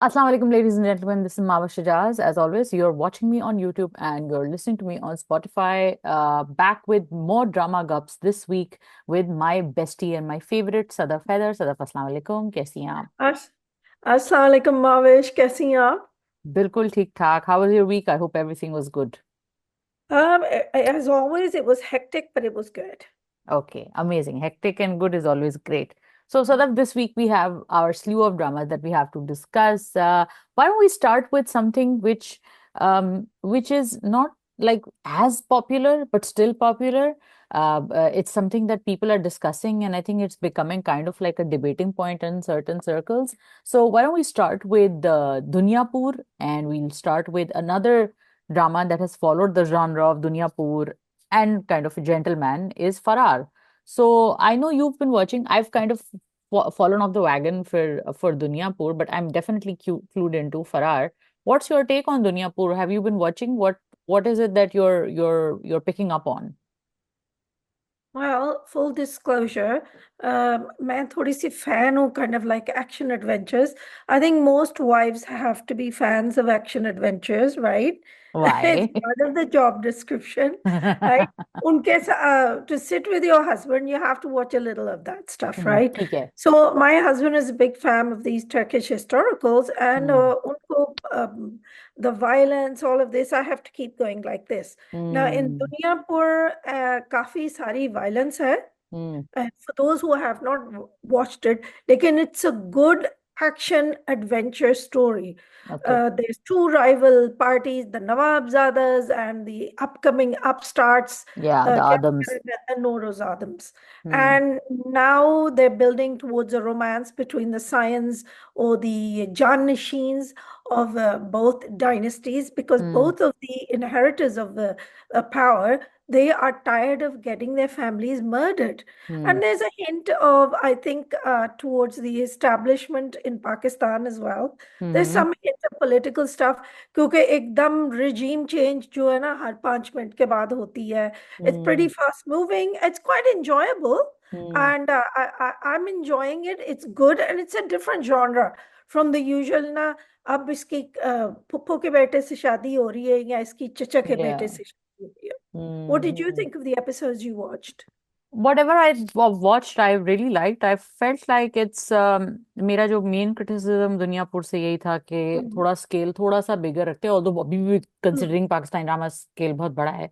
Assalamu alaikum, ladies and gentlemen. This is Mava Shajaz. As always, you're watching me on YouTube and you're listening to me on Spotify. Back with more drama gups this week with my bestie and my favorite, Sadaf Heather. Sadaf, assalamu alaikum. कैसी हैं आप? अस अस्सलाम वालेकुम माविश, कैसी हैं आप? बिल्कुल ठीक ठाक. How was your week? I hope everything was good. As always, it was hectic, but it was good. Okay, amazing. Hectic and good is always great. So, Sadaf, this week we have our slew of dramas that we have to discuss. Why don't we start with something which is not like as popular but still popular. It's something that people are discussing, and I think it's becoming kind of like a debating point in certain circles. So, why don't we start with Dunyapur, and we'll start with another drama that has followed the genre of Dunyapur and kind of a gentleman is Farrar. So I know you've been watching. I've kind of fallen off the wagon for Dunyapur, but I'm definitely clued into Farrar. What's your take on Dunyapur? Have you been watching? What is it that you're picking up on? Well, full disclosure, मैं थोड़ी सी fan हूँ kind of like action adventures. I think most wives have to be fans of action adventures, right? It's Why? part of the job description, right? To sit with your husband, you have to watch a little of that stuff, right? ठीक है. So my husband is a big fan of these Turkish historicals, and hmm. the violence, all of this, I have to keep going like this. Now, in hmm. Dunyapur, काफी सारी violence है. हम्म. And for those who have not watched it, again, it's a good action adventure story. Okay. There's two rival parties, the Nawabzadas and the upcoming upstarts, Yeah, the Adams. Karakaran and the Noros Adams. Hmm. And now they're building towards a romance between the scions or the Janishins of both dynasties, because Hmm. both of the inheritors of the power, they are tired of getting their families murdered. Hmm. And there's a hint of, I think, towards the establishment in Pakistan as well. There's Hmm. some hint of political stuff, क्योंकि एकदम regime change जो है ना हर 5 minute के बाद होती है. It's pretty Hmm. fast moving. It's quite enjoyable, Hmm. and I'm enjoying it. It's good, and it's a different genre from the usual ना. अब इसकी फुप्पो के बेटे से शादी हो रही है या इसकी चचा के बेटे Yeah. से शादी हो रही है. What did you Hmm. think of the episodes you watched? Whatever I watched, I really liked. I felt like it's मेरा जो मेन क्रिटिसिज्म दुनियापुर से यही था कि Mhm. थोड़ा स्केल थोड़ा सा बिगर रखते हैं, ऑल्दो अभी भी Mm. Considering Pakistan drama scale बहुत बड़ा है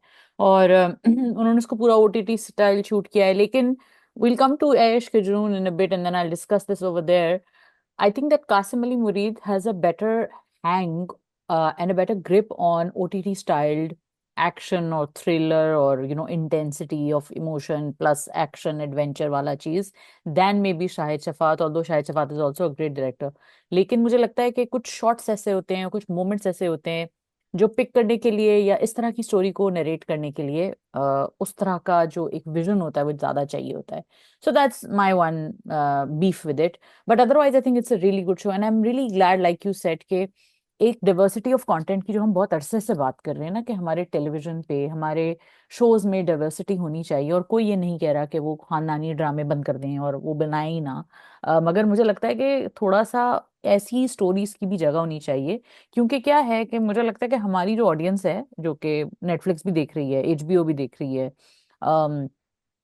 और उन्होंने इसको पूरा ओटीटी स्टाइल शूट किया है. लेकिन we'll come to Aish के जुनून in a bit and then I'll discuss this over there. I think that Qasim Ali Murid has a better hang and a better grip on OTT styled action or thriller or intensity of emotion plus action adventure wala cheese than maybe Shahid Shafat, although Shahid Shafat is also a great director. लेकिन मुझे लगता है कि कुछ shots ऐसे होते हैं, कुछ मोमेंट्स ऐसे होते हैं जो पिक करने के लिए या इस तरह की स्टोरी को नरेट करने के लिए उस तरह का जो एक विजन होता है वो ज्यादा चाहिए होता है. So that's my one beef with it. But otherwise I think it's a really good show and I am really glad like you said के एक डाइवर्सिटी ऑफ कंटेंट की जो हम बहुत अरसे से बात कर रहे हैं ना कि हमारे टेलीविजन पे हमारे शोज में डाइवर्सिटी होनी चाहिए और कोई ये नहीं कह रहा कि वो खानदानी ड्रामे बंद कर दें और वो बनाए ही ना. मगर मुझे लगता है कि थोड़ा सा ऐसी स्टोरीज की भी जगह होनी चाहिए. क्योंकि क्या है कि मुझे लगता है कि हमारी जो ऑडियंस है जो कि नेटफ्लिक्स भी देख रही है, एचबीओ भी देख रही है,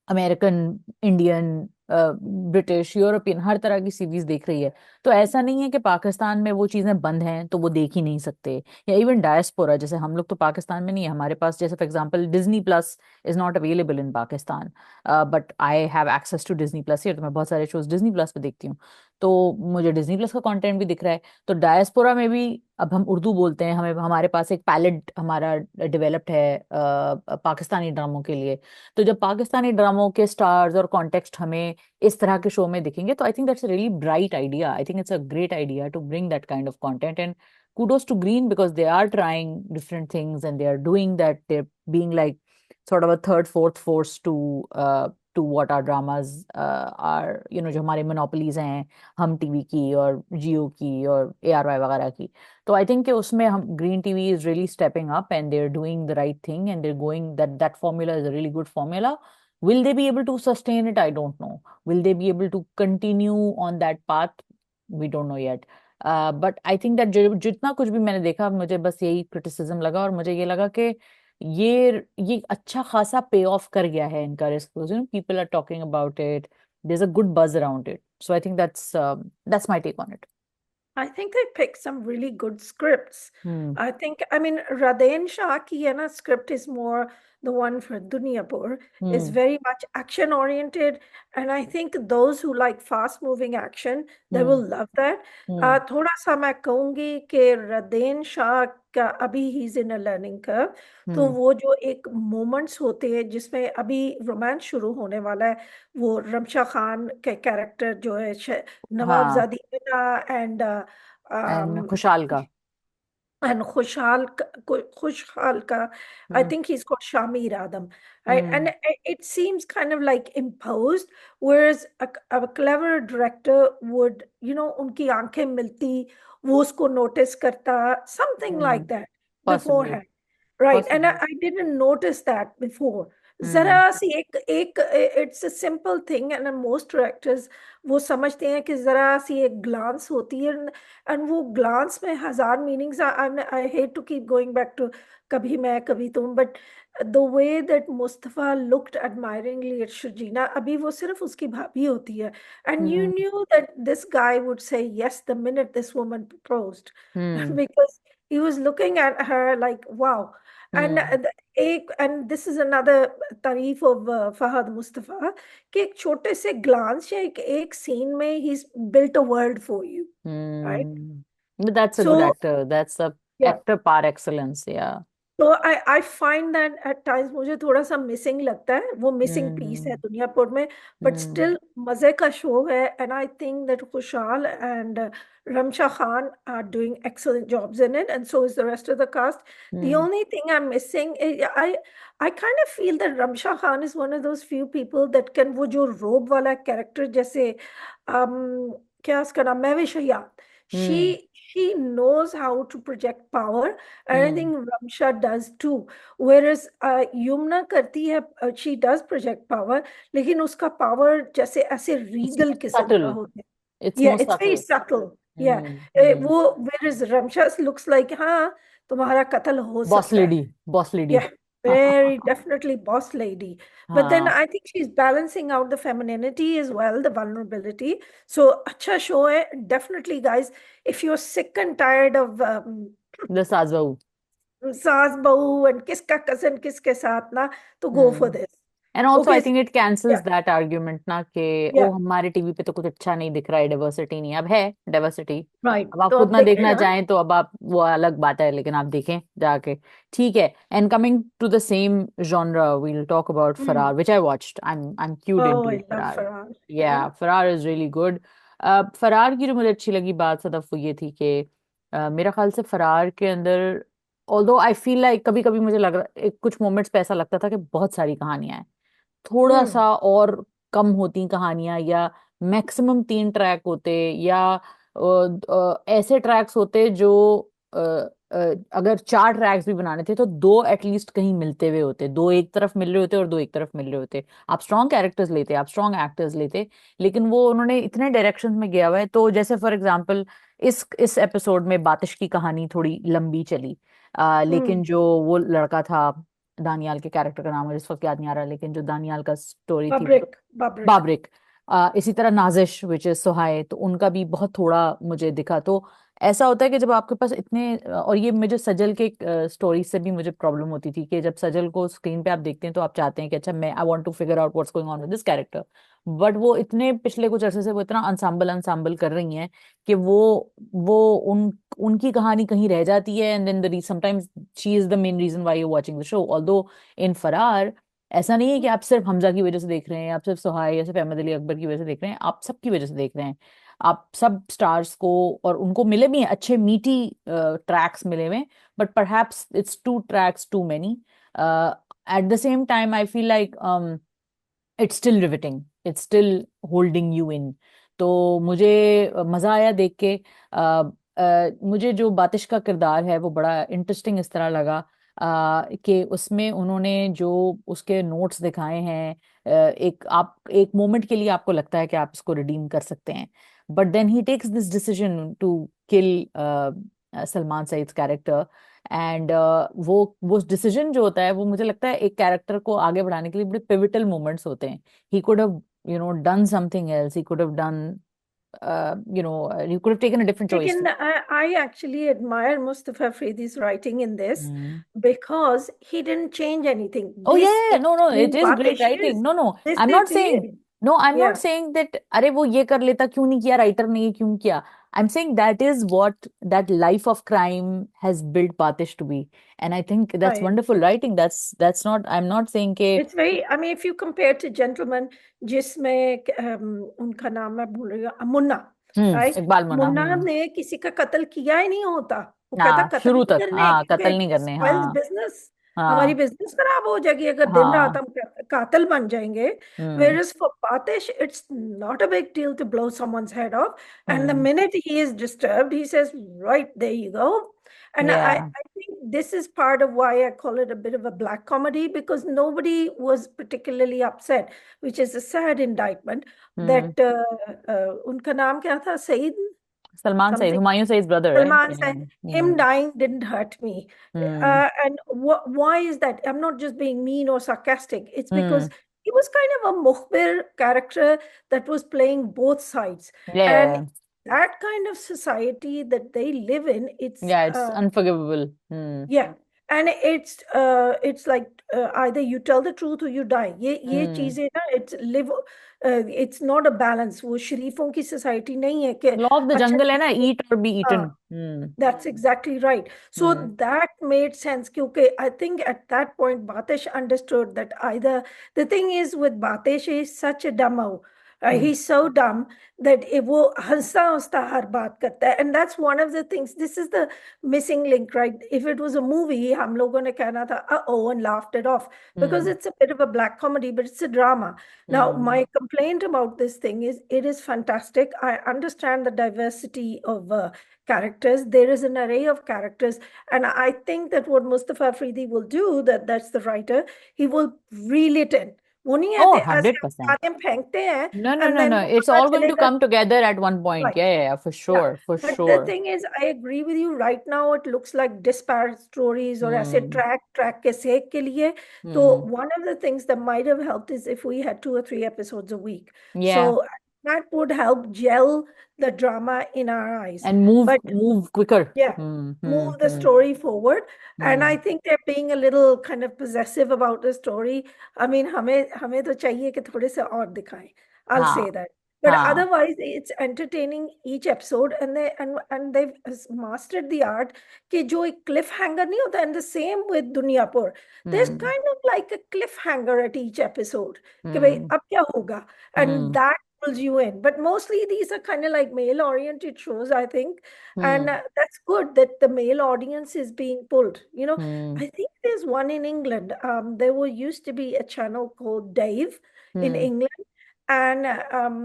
अमेरिकन, इंडियन, ब्रिटिश, यूरोपियन, हर तरह की सीरीज देख रही है. तो ऐसा नहीं है कि पाकिस्तान में वो चीजें बंद हैं तो वो देख ही नहीं सकते. या इवन डायस्पोरा, जैसे हम लोग तो पाकिस्तान में नहीं है, हमारे पास जैसे for example Disney Plus is not available in Pakistan, but I have access to Disney Plus here, तो मैं बहुत सारे शोज डिज्नी प्लस पे देखती हूँ. तो मुझे डिज्नी प्लस का कंटेंट भी दिख रहा है. तो डायस्पोरा में भी अब हम उर्दू बोलते हैं, हमें हमारे पास एक पैलेट हमारा डेवलप्ड है पाकिस्तानी ड्रामों के लिए. तो जब पाकिस्तानी ड्रामों के स्टार्स और कॉन्टेक्स्ट हमें इस तरह के शो में दिखेंगे तो I think that's a really bright idea. I think it's a great idea to bring that kind of content and kudos to Green because they are trying different things and they are doing that. They're being like sort of a third, fourth force to what our dramas are. जो हमारे monopolies हैं, हम TV की और जियो की और ARY वगैरह की. तो आई थिंक कि उसमें हम Green TV is really stepping up and they are doing the right thing and they are going that formula is a really good formula. Will they be able to sustain it? I don't know. Will they be able to continue on that path? We don't know yet. But I think that जितना कुछ भी मैंने देखा मुझे बस यही criticism लगा, और मुझे ये लगा कि ये अच्छा खासा पे ऑफ कर गया है इनका risk, people are talking about it, there is a good buzz around it, so I think that's my take on it. I think they picked some really good scripts. Hmm. I mean, Raden Shah ki hai na, script is more the one for Duniyapur, is hmm. very much action oriented. And I think those who like fast moving action, they hmm. will love that. हम्म. थोड़ा सा मैं कहूंगी कि रदेन शाह का अभी he is in a learning curve. तो हम्म. वो जो एक मोमेंट्स होते हैं जिसमें अभी रोमांस शुरू होने वाला है, वो रमशा खान के कैरेक्टर जो है हाँ. Nawabzadi Mina एंड um, खुशहाल का. and Khushhal ka, I hmm. think he's called Shamir Adam, right? And hmm. it seems kind of like imposed, whereas a clever director would, unki aankhein milti, wo usko notice karta, something hmm. like that possibly. beforehand. Right, and possibly. I didn't notice that before. हम्म. जरा सी एक it's a simple thing, and most directors वो समझते हैं कि जरा सी एक glance होती है, and वो glance में हजार meanings. I hate to keep going back to कभी मैं कभी तुम, but the way that Mustafa looked admiringly at Shujina, अभी वो सिर्फ उसकी भाभी होती है, and you hmm. knew that this guy would say yes the minute this woman proposed, hmm. because he was looking at her like wow. And hmm. and this is another तारीफ of Fahad Mustafa, कि एक छोटे से glance या एक scene में he's built a world for you, right? Hmm. That's a good So actor. That's a yeah. actor par excellence. Yeah. तो I find that at times मुझे थोड़ा सा मिसिंग लगता है, वो मिसिंग पीस है हम्म. दुनियापुर में. But hmm. स्टिल मजे का शो है, एंड आई थिंक दैट खुशहाल and Ramsha Khan are doing excellent jobs in it, and so is the rest of the cast. The hmm. only thing I'm missing is I kind of feel that Ramsha Khan is one of those few people that can वो जो रोब वाला character जैसे क्या उसका नाम महविश हयात, हम्म. she knows how to project power, and I hmm. think Ramsha does too. Whereas Yumna करती है, she does project power, लेकिन उसका power जैसे ऐसे It's regal more किस्म का subtle. होता है. It's Yeah, more it's very subtle. subtle. Yeah. हम्म. वो whereas Ramsha looks like हाँ तुम्हारा कत्ल हो बॉस सकता है. Lady. Boss lady. Yeah, very definitely boss lady. But then हाँ. I think she's balancing out the femininity as well, the vulnerability. So अच्छा show है. Definitely, guys, if you're sick and tired of the सास बहू. सास बहू and किसका cousin किसके साथ ना, तो go for hmm. this. And also I Okay, think it cancels yeah, that argument ना कि ओ yeah, हमारे टीवी पे तो कुछ अच्छा नहीं दिख रहा है, डाइवर्सिटी नहीं है। अब है डाइवर्सिटी। right. अब आप तो खुद अब ना देखें देखना ना. चाहें तो अब आप, वो अलग बात है, लेकिन आप देखें जाके। ठीक है। And coming to the same genre, we'll talk about Hmm. Farar, which I watched. I am cued Oh, into I love फरार। Farhan. Yeah. या फरार इज रियली गुड। फरार की जो मुझे अच्छी लगी बात सदफ वो ये थी कि मेरा ख्याल से फरार के अंदर, ऑल्दो आई फील लाइक कभी कभी मुझे लग रहा कुछ मोमेंट्स पे ऐसा लगता था कि बहुत सारी कहानियां हैं, थोड़ा Hmm. सा और कम होती कहानियां, या मैक्सिमम 3 ट्रैक होते, या ऐसे ट्रैक्स होते जो अ, अगर 4 ट्रैक्स भी बनाने थे तो दो एटलीस्ट कहीं मिलते हुए होते, दो एक तरफ मिल रहे होते और दो एक तरफ मिल रहे होते। आप स्ट्रॉन्ग कैरेक्टर्स लेते, आप स्ट्रॉन्ग एक्टर्स लेते, लेकिन वो उन्होंने इतने डायरेक्शन में गया हुआ है। तो जैसे फॉर एग्जाम्पल इस एपिसोड में बातिश की कहानी थोड़ी लंबी चली, Hmm. लेकिन जो वो लड़का था, दानियाल के कैरेक्टर का नाम मुझे इस वक्त याद नहीं आ रहा, लेकिन जो दानियाल का स्टोरी थी वो, Babrik. Babrik. बाबरिक। इसी तरह नाजिश विच इज सुहाय, तो उनका भी बहुत थोड़ा मुझे दिखा। तो ऐसा होता है कि जब आपके पास इतने, और ये मुझे सजल के स्टोरी से भी मुझे प्रॉब्लम होती थी कि जब सजल को स्क्रीन पे आप देखते हैं तो आप चाहते हैं कि अच्छा मैं I want to figure out what's going on with this character, but वो इतने पिछले कुछ अरसे से वो इतना अंसाम्बल अंसाम्बल कर रही हैं कि वो उनकी कहानी कहीं रह जाती है, and then the sometimes she is the main reason why you watching the show. Although in Farar ऐसा नहीं है कि आप सिर्फ हमजा की वजह से देख रहे हैं, आप सिर्फ सुहाय या सिर्फ अहमद अली अकबर की वजह से देख रहे हैं, आप सबकी वजह से देख रहे हैं। आप सब स्टार्स को, और उनको मिले भी हैं अच्छे मीटी ट्रैक्स मिले हुए, but perhaps it's 2 tracks too many. At the same time I feel like it's still riveting, it's still holding you in. तो मुझे मजा आया देख के। मुझे जो बातिश का किरदार है वो बड़ा इंटरेस्टिंग इस तरह लगा कि उसमें उन्होंने जो उसके नोट्स दिखाए हैं, एक आप एक मोमेंट के लिए आपको लगता है कि आप इसको रिडीम कर सकते हैं। but then he takes this decision to kill Salman Saeed's character. And वो डिसीजन जो होता है वो मुझे लगता है एक कैरेक्टर को आगे बढ़ाने के लिए बड़े पिविटल मोमेंट्स होते हैं. He could have done something else. He could have done he could have taken a different choice. Again, I actually admire Mustafa Fridi's writing in this Mm. because he didn't change anything. Oh yeah, This yeah, yeah. is No, no, it who is great Batish writing. is. No, no, This I'm is not saying. it. No, I'm not Yeah, saying that. अरे वो ये कर लेता क्यों नहीं किया writer ने ये क्यों किया. I'm saying that is what that life of crime has built Batish to be, and I think that's I wonderful agree. writing. That's not. I'm not saying कि. It's very, I mean, if you compare to Gentleman, जिसमें उनका नाम मैं भूल रही हूँ, Munna, right. Iqbal Munna. Munna ने किसी का कत्ल किया ही नहीं होता. वो कहता हाँ कत्ल शुरू नहीं तक करने हाँ क्योंकि कत्ल नहीं इट करने. स्पॉइल्स हाँ. बिजनेस. हमारी हाँ. बिजनेस खराब हो जाएगी अगर दिन रात हाँ. हम कातिल बन जाएंगे. हम्म. Whereas for Batish, it's not a big deal to blow someone's head off. And the hmm. minute he is disturbed, he says, right, there you go. And Yeah. I think this is part of why I call it a bit of a black comedy, because nobody was particularly upset, which is a sad indictment that हम्म. उनका नाम क्या था, Saeed Salman Saeed, something, Humayun Saeed brother, right? Salman Yeah. said him dying didn't hurt me. Hmm. And why is that? I'm not just being mean or sarcastic. It's because hmm. he was kind of a mukhbir character that was playing both sides. And Yeah. that kind of society that they live in, it's Yeah, it's unforgivable. Hmm. yeah, and it's like either you tell the truth or you die. ये Hmm. चीजें ना, it's not a balance. वो शरीफों की society नहीं है कि Law of the अच्छा jungle है ना, ठीक है. eat or be eaten. हाँ, Hmm. that's exactly right. So Hmm. that made sense क्योंकि I think at that point Batish understood that either the thing is with Batish, he's such a dumbo. Hmm. He's so dumb that वो हंसता हंसता हर बात करता है. And that's one of the things. This is the missing link, right? If it was a movie, हम लोगों ने कहना था oh, and laughed it off because Hmm. it's a bit of a black comedy, but it's a drama. Now, Hmm. my complaint about this thing is it is fantastic. I understand the diversity of characters. There is an array of characters, and I think that what Mustafa Afridi will do, that's the writer, he will reel it in. वो नहीं Oh, कहते ऐसे हम 100%. बातें फेंकते हैं No, no, and no, then no. वो It's पता all going to चलेगा. come together at one point. Right. Yeah, yeah, yeah, for Yeah. sure, for But the sure. thing is, I agree with you. Right now, it looks like disparate stories or ऐसे Hmm. track के sake के लिए. So Hmm. one of the things that might have helped is if we had 2 or 3 episodes a week. Yeah. So that would help gel the drama in our eyes. And move, But move quicker. yeah, Hmm. Hmm. move the Hmm. story forward. And I Hmm. think they're being a little kind of possessive about the story. I mean, हमें तो चाहिए कि थोड़े से और दिखाएं. I'll say हाँ. that. But हाँ. otherwise, it's entertaining each episode, and they've mastered the art कि जो एक cliffhanger नहीं होता. And the same with Dunyapur. There's Hmm. kind of like a cliffhanger at each episode. कि भाई Hmm. अब क्या होगा? And Hmm. that pulls you in. But mostly these are kind of like male-oriented shows, I think. And Hmm. that's good that the male audience is being pulled. Hmm. I think there's one in England. There used to be a channel called Dave in Hmm. England, and um,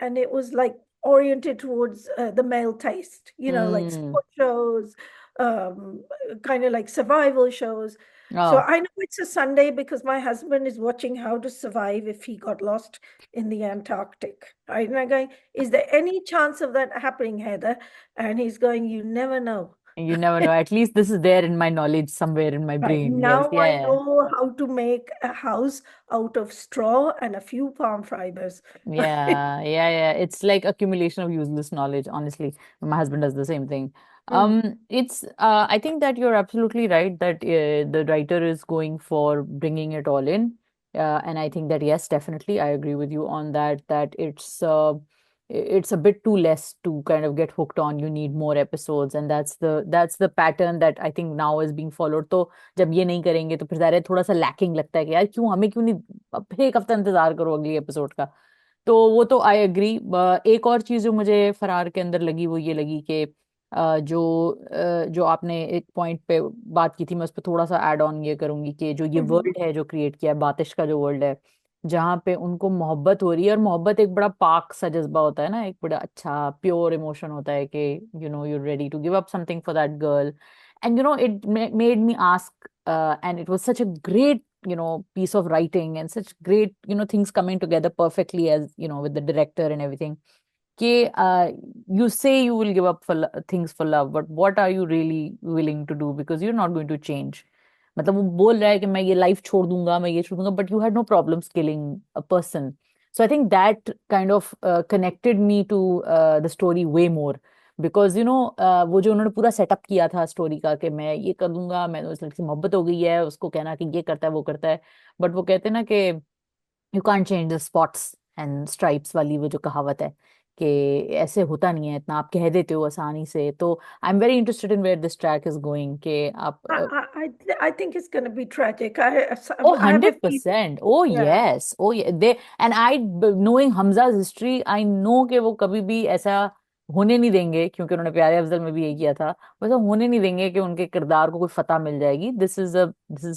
and it was like oriented towards the male taste. Like Hmm. sport shows, um, kind of like survival shows. So Oh. I know it's a Sunday because my husband is watching How to Survive if he got lost in the Antarctic. Right? And I'm going, is there any chance of that happening, Heather? And he's going, you never know. You never know. At least this is there in my knowledge somewhere in my Right. brain. Yes. Now Yeah. I Yeah. know how to make a house out of straw and a few palm fibers. Yeah. Yeah. Yeah. It's like accumulation of useless knowledge, honestly. My husband does the same thing. Mm. I think that you're absolutely right that the writer is going for bringing it all in. And I think that, yes, definitely, I agree with you on that, that it's a bit too less to kind of get hooked on. You need more episodes, and that's the pattern that I think now is being followed. तो जब ये नहीं करेंगे तो फिर ज़ाहिर है थोड़ा सा लैकिंग लगता है कि यार क्यों नहीं अब फिर एक हफ्ता इंतजार करो अगली एपिसोड का. तो वो तो आई एग्री. एक और चीज जो मुझे फरार के अंदर लगी वो ये लगी कि जो आपने एक पॉइंट पे बात की थी, मैं उस पर थोड़ा सा ऐड ऑन ये करूंगी कि जो ये Mhm. वर्ल्ड है जो क्रिएट किया है बातिश का जो वर्ल्ड है, जहाँ पे उनको मोहब्बत हो रही है, और मोहब्बत एक बड़ा पाक सा जज्बा होता है ना, एक बड़ा अच्छा प्योर इमोशन होता है कि you're ready to give up something for that girl. And it made me ask, and it was such a great piece of writing and such great things coming together perfectly, as with the director and everything. कि you say you will give up for things for love, but what are you really willing to do, because you're not going to change. मतलब वो बोल रहा है कि मैं ये life छोड़ दूंगा, मैं ये छोड़ दूंगा, but you had no problems killing a person. So I think that kind of connected me to the story way more, because वो जो उन्होंने पूरा सेटअप किया था स्टोरी का कि मैं ये कर दूंगा, मैं उस लड़की से मोहब्बत हो गई है, उसको कहना कि ये करता है वो करता है, बट वो कहते हैं ना कि you can't change the spots and stripes वाली वो जो कहावत है कि ऐसे होता नहीं है इतना, आप कह देते हो आसानी से। तो I am very interested in where this track is going कि आप I think it's going to be tragic. oh I have a feeling. 100%, oh Yeah. yes, oh yeah, they and I knowing Hamza's history I know कि वो कभी भी ऐसा होने नहीं देंगे, क्योंकि उन्होंने प्यारे अफजल में भी यही किया था, वैसा होने नहीं देंगे कि उनके किरदार को कोई फतह मिल जाएगी। This is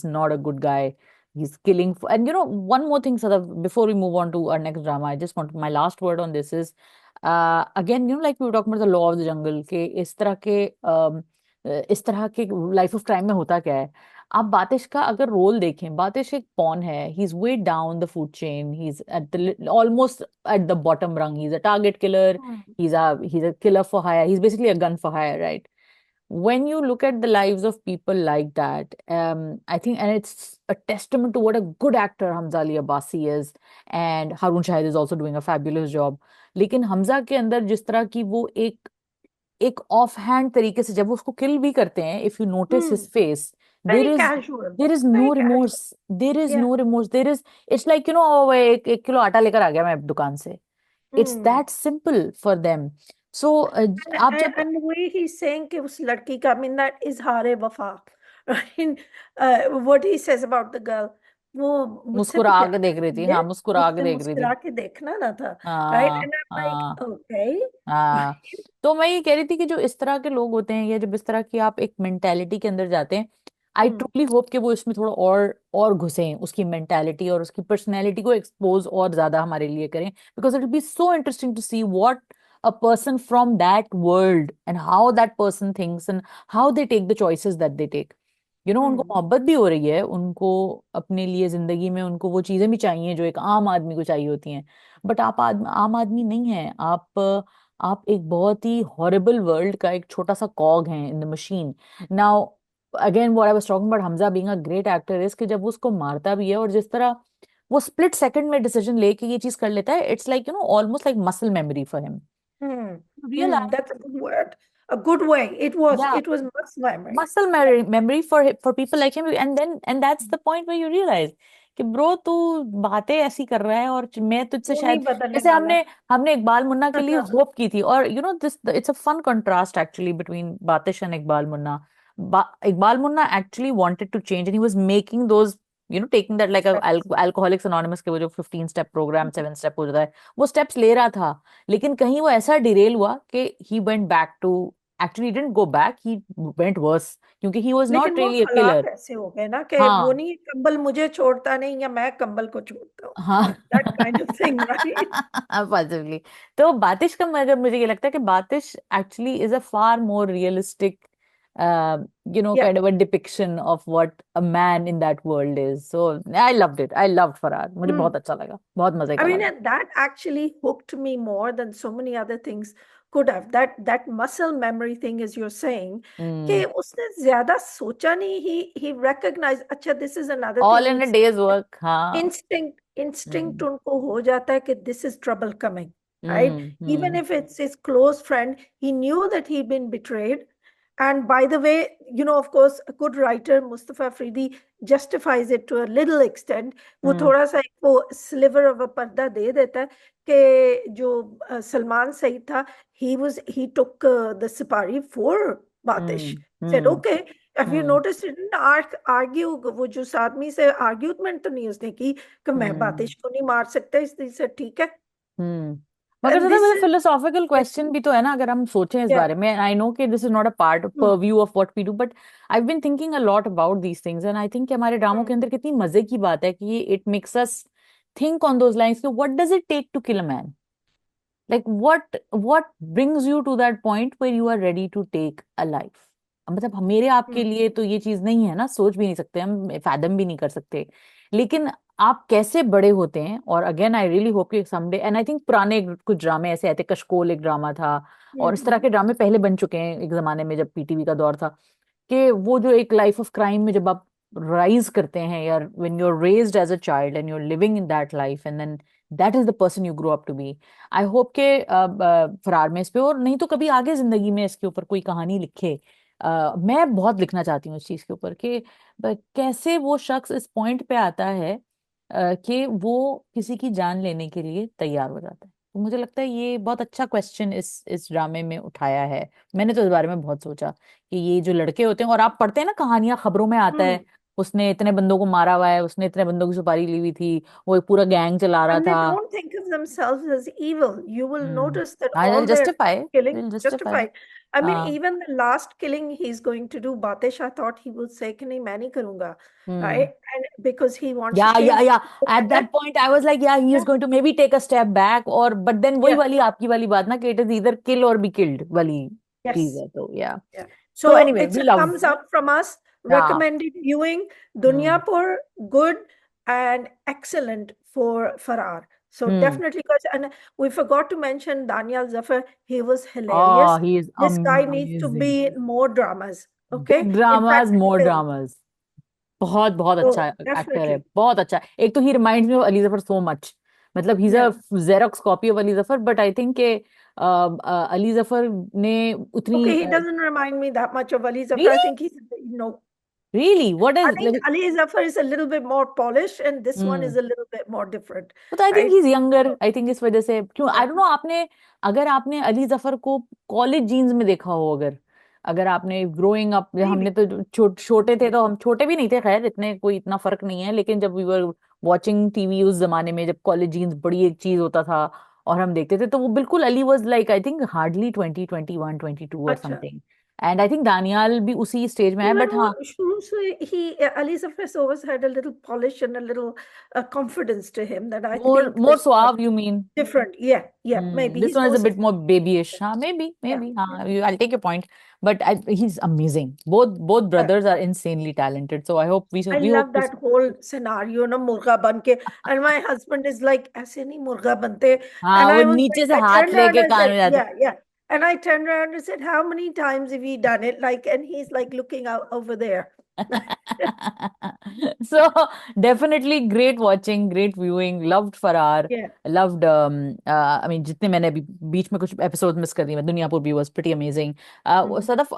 not a good guy, he's killing and one more thing, Sadaf, before we move on to our next drama, I just want my last word on this is again like we were talking about the law of the jungle के इस तरह के life of crime में होता क्या है। आप बातिश का अगर रोल देखें, बातिश एक पॉन है, he is way down the food chain, he is at the almost at the bottom rung, he is a target killer, Hmm. he's a killer for hire, he's basically a gun for hire, right? When you look at the lives of people like that, I think, and it's a testament to what a good actor Hamza Ali Abbasi is, and Harun Shahid is also doing a fabulous job. लेकिन हमजा के अंदर जिस तरह की वो एक of hand तरीके से जब वो उसको किल भी करते हैं, if you notice Hmm. His face, there Very is casual. There is Very no casual. Remorse, there is Yeah. No remorse, there is, it's like एक किलो आटा लेकर आ गया मैं दुकान से, it's Hmm. That simple for them. So आप जब And the way he's saying कि उस लड़की का, I mean, that is हारे वफा. Right? What he says about the girl, वो मुझसे तो मुस्कुरा के प्यार देख रही थी, करती है, हाँ मुस्कुरा के मुझसे देख रही थी, मुस्कुरा के देखना ना था. Right? हाँ And I'm like, हाँ okay. हाँ। तो मैं ये कह रही थी कि जो इस तरह के लोग होते हैं, या जब इस तरह की आप एक मेंटेलिटी के अंदर जाते हैं, आई Hmm. ट्रूली होप कि वो इसमें थोड़ा और घुसें, उसकी मेंटेलिटी और उसकी पर्सनैलिटी को एक्सपोज और ज्यादा हमारे लिए करें, because it will be so interesting to see what a person from that world and how that person thinks and how they take the choices that they take. उनको Hmm. मोहब्बत भी हो रही है, उनको अपने लिए जिंदगी में उनको वो चीजें भी चाहिए जो एक आम आदमी को चाहिए होती हैं, बट आप आम आदमी नहीं है, आप एक बहुत ही हॉरिबल वर्ल्ड का एक छोटा सा कॉग हैं in the machine. Now again what I was talking about Hamza being a great actor is कि जब वो उसको मारता भी है और जिस तरह वो स्प्लिट सेकंड में डिसीजन लेके ये चीज कर लेता है, it's like almost like muscle memory for him. Hmm. Hmm. Realise, That's a good word. A good way. It was muscle memory. muscle Yeah. memory for people like him, and that's the point where you realize कि bro तू बातें ऐसी कर रहा है और मैं तुझसे वो नहीं शायद, बदलने जैसे वाला. हमने हमने इकबाल मुन्ना के लिए होप की थी, और this it's a fun contrast actually between Batish and Iqbal Munna. Iqbal Munna actually wanted to change and he was making those taking that like Alcoholics Anonymous के वो जो 15 स्टेप प्रोग्राम, 7 स्टेप हो जाता है, वो स्टेप्स ले रहा था, लेकिन कहीं वो ऐसा डिरेल हुआ कि he went back to, actually he didn't go back, he went worse, क्योंकि he was लेकिन not वो really a killer। खराब ऐसे हो गए ना कि वो हाँ नहीं, कंबल मुझे छोड़ता नहीं या मैं कंबल को छोड़ता हूँ. हाँ That kind of thing, right? Possibly. तो बातिश का मगर मुझे ये लगता है कि Batish actually is a far more realistic Yeah. kind of a depiction of what a man in that world is, so I loved it, I loved फरार, मुझे Hmm. बहुत अच्छा लगा, बहुत मजे I का mean, लगा। and that actually hooked me more than so many other things could have. That muscle memory thing, as you're saying, कि हम्म, उसने ज्यादा सोचा नहीं. He recognized, अच्छा, this is another all thing. in a day's work, हाँ। Instinct हम्म उनको हो जाता है कि this is trouble coming, right? Hmm Even hmm if it's his close friend, he knew that he'd been betrayed. And by the way, of course, a good writer, Mustafa Afridi, justifies it to a little extent. वो हम्म थोड़ा सा एक वो sliver of a पर्दा दे देता है कि जो सलमान सईद था, he took the Sipari for Batish. Hmm Said, hmm okay, have you hmm noticed, he didn't argue, वो जो आदमी से आर्ग्यूमेंट तो नहीं उसने की कि मैं हम्म बातिश को नहीं मार सकता, इसलिए से ठीक है. हम्म। मगर And ज्यादा this वैसे is, फिलोसॉफिकल क्वेश्चन भी तो है ना, अगर हम सोचें इस yeah. बारे में, आई नो कि this is not a part Hmm. Purview of what we do, but I been thinking a lot about these things, and I think कि हमारे ड्रामों Hmm. के अंदर कितनी मजे की बात है कि it makes us think on those lines कि what does it take to kill a man, like what brings you to that point where you are ready to take a life. मतलब मेरे आपके Hmm. लिए तो ये चीज नहीं है ना, सोच भी नहीं सकते हम, फैदम भी नहीं कर सकते, लेकिन आप कैसे बड़े होते हैं। और अगेन आई रियली होप कि समडे, एंड आई थिंक पुराने कुछ ड्रामे ऐसे आए थे, कशकोल एक ड्रामा था, और इस तरह हम्म। के ड्रामे पहले बन चुके हैं एक जमाने में जब पीटीवी का दौर था, कि वो जो एक लाइफ ऑफ क्राइम में जब आप राइज करते हैं यार, when you are raised as a child and you are living in that life and then that is the person you grow up to be. I hope के फरार में इस पे, और नहीं तो कभी आगे जिंदगी में इसके ऊपर कोई कहानी लिखे। मैं बहुत लिखना चाहती हूँ इस चीज के ऊपर कि कैसे वो शख्स इस पॉइंट पे आता है कि वो किसी की जान लेने के लिए तैयार हो जाता है। तो मुझे लगता है ये बहुत अच्छा क्वेश्चन इस ड्रामे में उठाया है। मैंने तो इस बारे में बहुत सोचा कि ये जो लड़के होते हैं, और आप पढ़ते हैं ना कहानियां, खबरों में आता हम्म। है उसने इतने बंदों को मारा हुआ है, उसने इतने बंदों की सुपारी ली हुई थी, वो एक पूरा गैंग चला रहा And they था। don't think of themselves as evil. You will hmm. notice that I all their justify, killing will justify. justified. I mean, हाँ। even the last killing he's going to do, Batish, I thought he would say, "कि नहीं मैं नहीं करूँगा," हम्म। right? And because he wants to या change या the at that weather. Point I was like या he is Yeah, going to maybe take a step back, और but then वही yeah, वाली आपकी वाली बात ना कि इट इज इधर किल और बी किल्ड वाली चीज yes. है, तो या। Yeah. So So anyway it's we a love. thumbs up from us. हाँ। Recommended viewing. हम्म। Dunyapur, good and excellent for Farrar. So हम्म। definitely, guys. And we forgot to mention Daniel Zafar. He was Oh, hilarious. he is This guy needs to amazing. be in more dramas. Okay. Big In dramas, fact, more film. dramas. बहुत बहुत अच्छा So actor है, definitely. बहुत अच्छा। एक तो he reminds me of Ali Zafar so much, मतलब he is a Yeah. Xerox copy of Ali Zafar, but I think के अली जफर ने उतनी Okay. He doesn't remind me that much of Ali Zafar. I really, think no. Really what I is think Ali Zafar is a little bit more polished, and this one is like. a little bit more different, तो I think he right? Is younger, I think इस वजह से क्यों, Yeah. I don't know. आपने, अगर आपने अली जफर को college jeans में देखा हो, अगर अगर आपने ग्रोइंग अप, हमने Maybe. तो छोटे थे, तो हम छोटे भी नहीं थे खैर, इतने कोई इतना फर्क नहीं है, लेकिन जब वी वर वाचिंग टीवी उस जमाने में, जब कॉलेज जीन्स बड़ी एक चीज होता था और हम देखते थे, तो वो बिल्कुल Ali was like I think hardly 20, 21, 22 और अच्छा। Something. And I think Daniyal भी उसी स्टेज में है, मगर बट वो हाँ, शुरू से ही Ali Zafar has always had a little polish and a little confidence to him that I more think more is सुआव you mean. different. Yeah, yeah. Maybe This he's one is more a bit more sincere. babyish. Huh? Maybe, Yeah, maybe. yeah, Huh? I'll take your point. But he's amazing. Both yeah. brothers are insanely talented. So I hope I we hope love to that whole scenario, na murga ban ke, and my husband is like, "ऐसे नहीं मुर्गा बनते," हाँ, and वो I was नीचे like, से I हाथ turned around लेके and कान said, में जाते। "Yeah, yeah," and I turned around and said, "How many times have you done it?" Like, and he's like looking out over there. So definitely great watching, great viewing. Loved Farrar. Yeah. Loved I mean जितने मैंने अभी बीच में कुछ episode miss कर दिए, मैं दुनियापुर भी was pretty amazing. Mhm. Sadaf,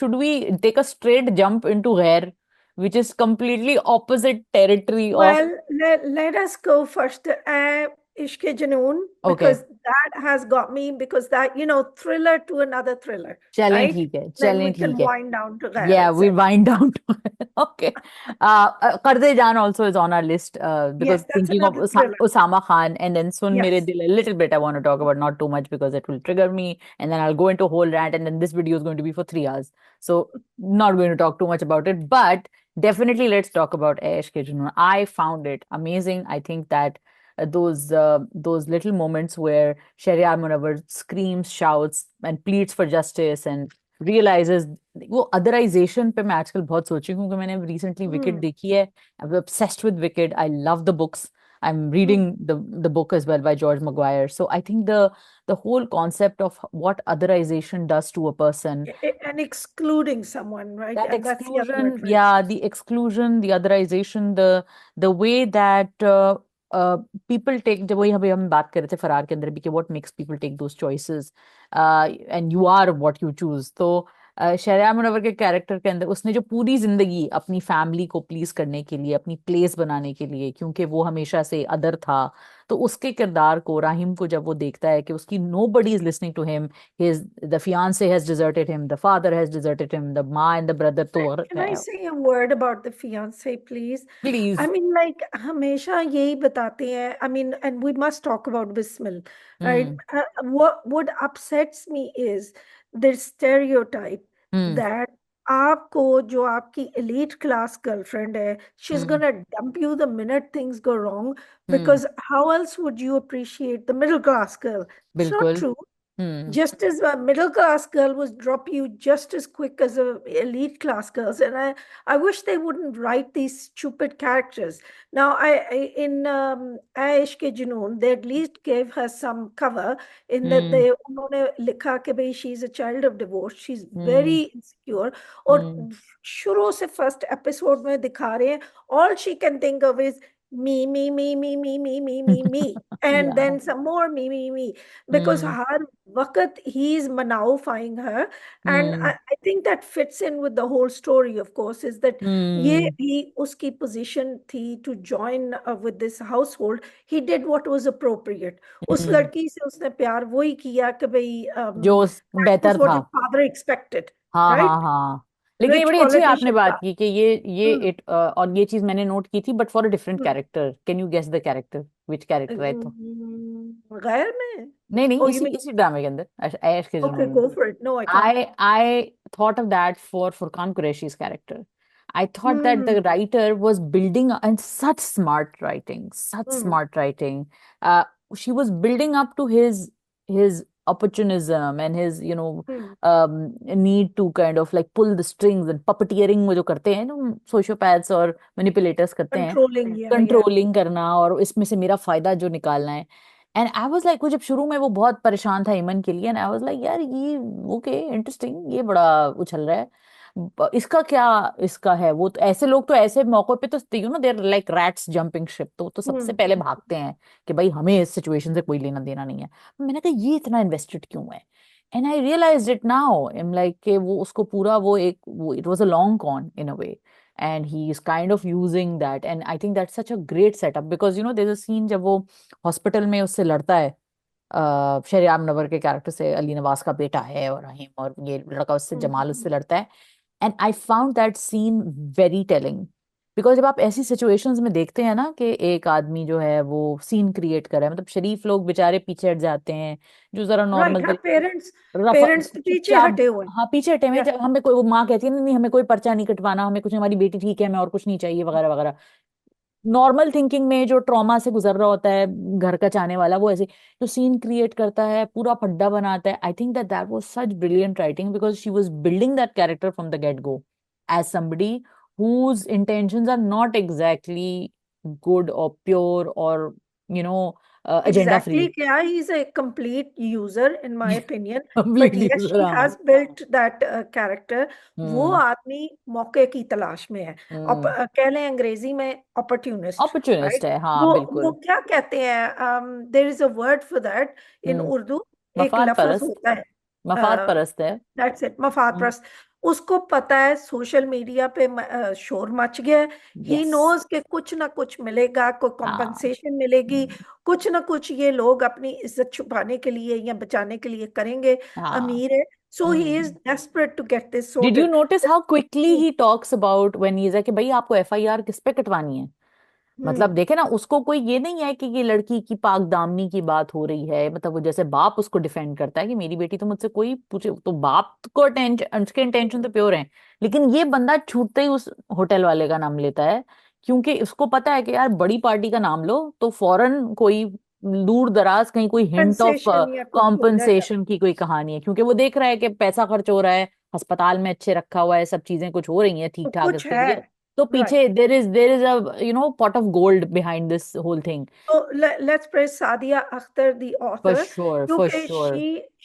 should we take a straight jump into Ghair, which is completely opposite territory of, Well, let us go first. Ishq Junoon, okay, because that has got me, because that, thriller to another thriller, चलें right? ठीक है, Then चलें we can ठीक है। wind down to there Yeah, we itself. wind down to it. Okay. Qarde Jaan also is on our list because Yes, that's thinking of another thriller. Usama Khan, and then Sun Mere Yes. Dil a little bit I want to talk about, not too much because it will trigger me, and then I'll go into a whole rant, and then this video is going to be for 3 hours. So not going to talk too much about it, but definitely let's talk about Aish Ke Junoon. I found it amazing. I think that those little moments where Shahryar Munawar screams, shouts, and pleads for justice and realizes, वो otherisation पे मैं आजकल बहुत सोची हूँ कि मैंने recently wicket Hmm. देखी है। I am obsessed with Wicked. I love the books. I'm Hmm. reading the book as well by George Maguire. So I think the whole concept of what otherization does to a person, And excluding someone, right? that And that's the other word exclusion, for it. yeah, the exclusion, the otherization, the way that uh, people take, जब वही अभी हम बात कर रहे थे फरार के अंदर भी कि what makes people take those choices, and you are what you choose. तो शहरयार मुनव्वर के कैरेक्टर के अंदर उसने जो पूरी जिंदगी अपनी फैमिली को प्लीज करने के लिए, अपनी प्लेस बनाने के लिए, क्योंकि वो हमेशा से अदर था, तो उसके किरदार को, राहिम को जब वो देखता है कि उसकी nobody is listening to him, the fiance has deserted him, the father has deserted him, the ma and the brother, तो Can I say a word about the fiance, please? I please. mean, like, हमेशा यही बताते हैं. I mean, and we must talk about Bismil, right? Hmm. What upsets me is the stereotype Hmm. that आपको जो आपकी elite class girlfriend है, she's Hmm. gonna dump you the minute things go wrong, Hmm. because how else would you appreciate the middle class girl? It's not बिल्कुल। true. Hmm. Just as a middle class girl was drop you just as quick as a elite class girls, and I wish they wouldn't write these stupid characters. Now I in Aish ke Junoon, they at least gave her some cover in that Hmm. they उन्होंने लिखा कि भाई she's a child of divorce, she's Hmm. very insecure, और Hmm. शुरू से first episode में दिखा रहे हैं all she can think of is me, and Yeah. then some more me, because Hmm. हर वक्त he is manifying her, and Hmm. I think that fits in with the whole story, of course, is that ये Hmm. भी उसकी position थी to join with this household. He did what was appropriate. उस Hmm. लड़की से उसने प्यार वही किया कि भाई जो that बेहतर was what था। his father expected, हाँ हाँ right? हाँ। लेकिन ये Rich बड़ी अच्छी आपने politician बात था। की कि ये हम्म, इट, और ये चीज मैंने नोट की थी, बट फॉर अ डिफरेंट हम्म, character. Can you guess the character, which character I thought? Ghair में। नहीं नहीं, Oh, you इसी mean, इसी ड्रामे के अंदर, ऐश के okay, जुनून में। go for it. No, I can't. I thought of that for Furqan Qureshi's character. I thought that the Hmm. writer was building and such smart writing, such Hmm. smart writing. Uh, she was building up to his opportunism and his, Hmm. need to kind of like pull the strings and puppeteering वो जो करते हैं जो sociopaths और manipulators करते हैं, Controlling, yeah, yeah. Controlling करना और इसमें से मेरा फायदा जो निकालना है। एंड आई वाज लाइक, वो जब शुरू में वो बहुत परेशान था ईमन के लिए, एंड आई वाज लाइक यार ये ओके इंटरेस्टिंग, ये बड़ा उछल रहा है। इसका क्या, इसका है वो तो ऐसे लोग तो ऐसे मौकों पे तो देर लाइक रैट्स जंपिंग शिप, तो सबसे Hmm. पहले भागते हैं कि भाई हमें इस सिचुएशन से कोई लेना देना नहीं है। मैंने कहा ये इतना इन्वेस्टेड क्यों है? And I realise it now, am like कि वो उसको पूरा वो it was a long con in a way, and he is kind of using that, and I think that's such a great setup because there's a scene जब वो hospital में उससे लड़ता है, शरियाम नवर के कैरेक्टर से, अली नवाज का बेटा है और रहीम, और ये लड़का उससे, जमाल Hmm. उससे लड़ता है। And I found that scene very telling, because जब आप ऐसी सिचुएशंस में देखते हैं ना कि एक आदमी जो है वो सीन क्रिएट कर रहा है, मतलब शरीफ लोग बेचारे पीछे हट जाते हैं, जो जरा Right, नॉर्मल हाँ, तरीके रफ, पेरेंट्स तो पीछे चुपचाप, हटे हुए हैं। हाँ पीछे हटे में, Yeah. जब हमें कोई, वो माँ कहती है नहीं नहीं हमें कोई पर्चा नहीं कटवाना, हमें कुछ, हमारी बेटी ठीक है, हमें और कुछ नहीं चाहिए वगैरह वगैरह। नॉर्मल थिंकिंग में जो ट्रॉमा से गुजर रहा होता है घर का चाहने वाला, वो ऐसे जो सीन क्रिएट करता है, पूरा फड्डा बनाता है। I think that that was such brilliant writing because she was building that character from the get go as somebody whose intentions are not exactly good or pure or you know agenda free। Exactly, yeah, he's a complete user in my opinion. But complete yes, user, she हाँ। has built that character. वो हम्म। आदमी मौके की तलाश में है। हम्म। कह लें अंग्रेजी में opportunist, अपॉर्चुनिस्ट right? है, हाँ वो बिल्कुल। क्या कहते हैं, there is a word for that in हम्म। उर्दू। एक मफाद लफ्ज परस्त, होता है, मफाद परस्त है। दैट्स इट, मफाद हम्म। परस्त। उसको पता है सोशल मीडिया पे शोर मच गया है। ही यस। नोज कि कुछ ना कुछ मिलेगा, कोई हाँ। कॉम्पनसेशन मिलेगी, हम्म। कुछ ना कुछ ये लोग अपनी इज्जत छुपाने के लिए या बचाने के लिए करेंगे। हाँ। अमीर है, so he is hmm. Desperate to get this did you sorted. Notice how quickly he talks about when he is कि भाई आपको एफआईआर किस पे कटवानी है? मतलब हम्म। देखे ना, उसको कोई ये नहीं है कि ये लड़की की पाक दामनी की बात हो रही है, मतलब वो जैसे बाप उसको डिफेंड करता है कि मेरी बेटी तो मुझसे कोई पूछे, तो बाप को टेंशन, उसके इंटेंशन तो प्योर हैं। लेकिन ये बंदा छूटते ही उस होटल वाले का नाम लेता है, क्योंकि उसको पता है कि यार बड़ी पार्टी का नाम लो तो फौरन कोई दूर दराज कहीं कोई हिंट ऑफ कंपनसेशन या कुछ हो जाएगा। कॉम्पनसेशन की कोई कहानी है, क्योंकि वो देख रहा है कि पैसा खर्च हो रहा है, अस्पताल में अच्छे रखा हुआ है, सब चीजें कुछ हो रही हैं ठीक तो ठाक कुछ इसके है, लिए। तो पीछे right. There is a pot of gold behind this whole thing। So let's praise Sadia Akhtar, the For author, sure, for क्योंकि sure।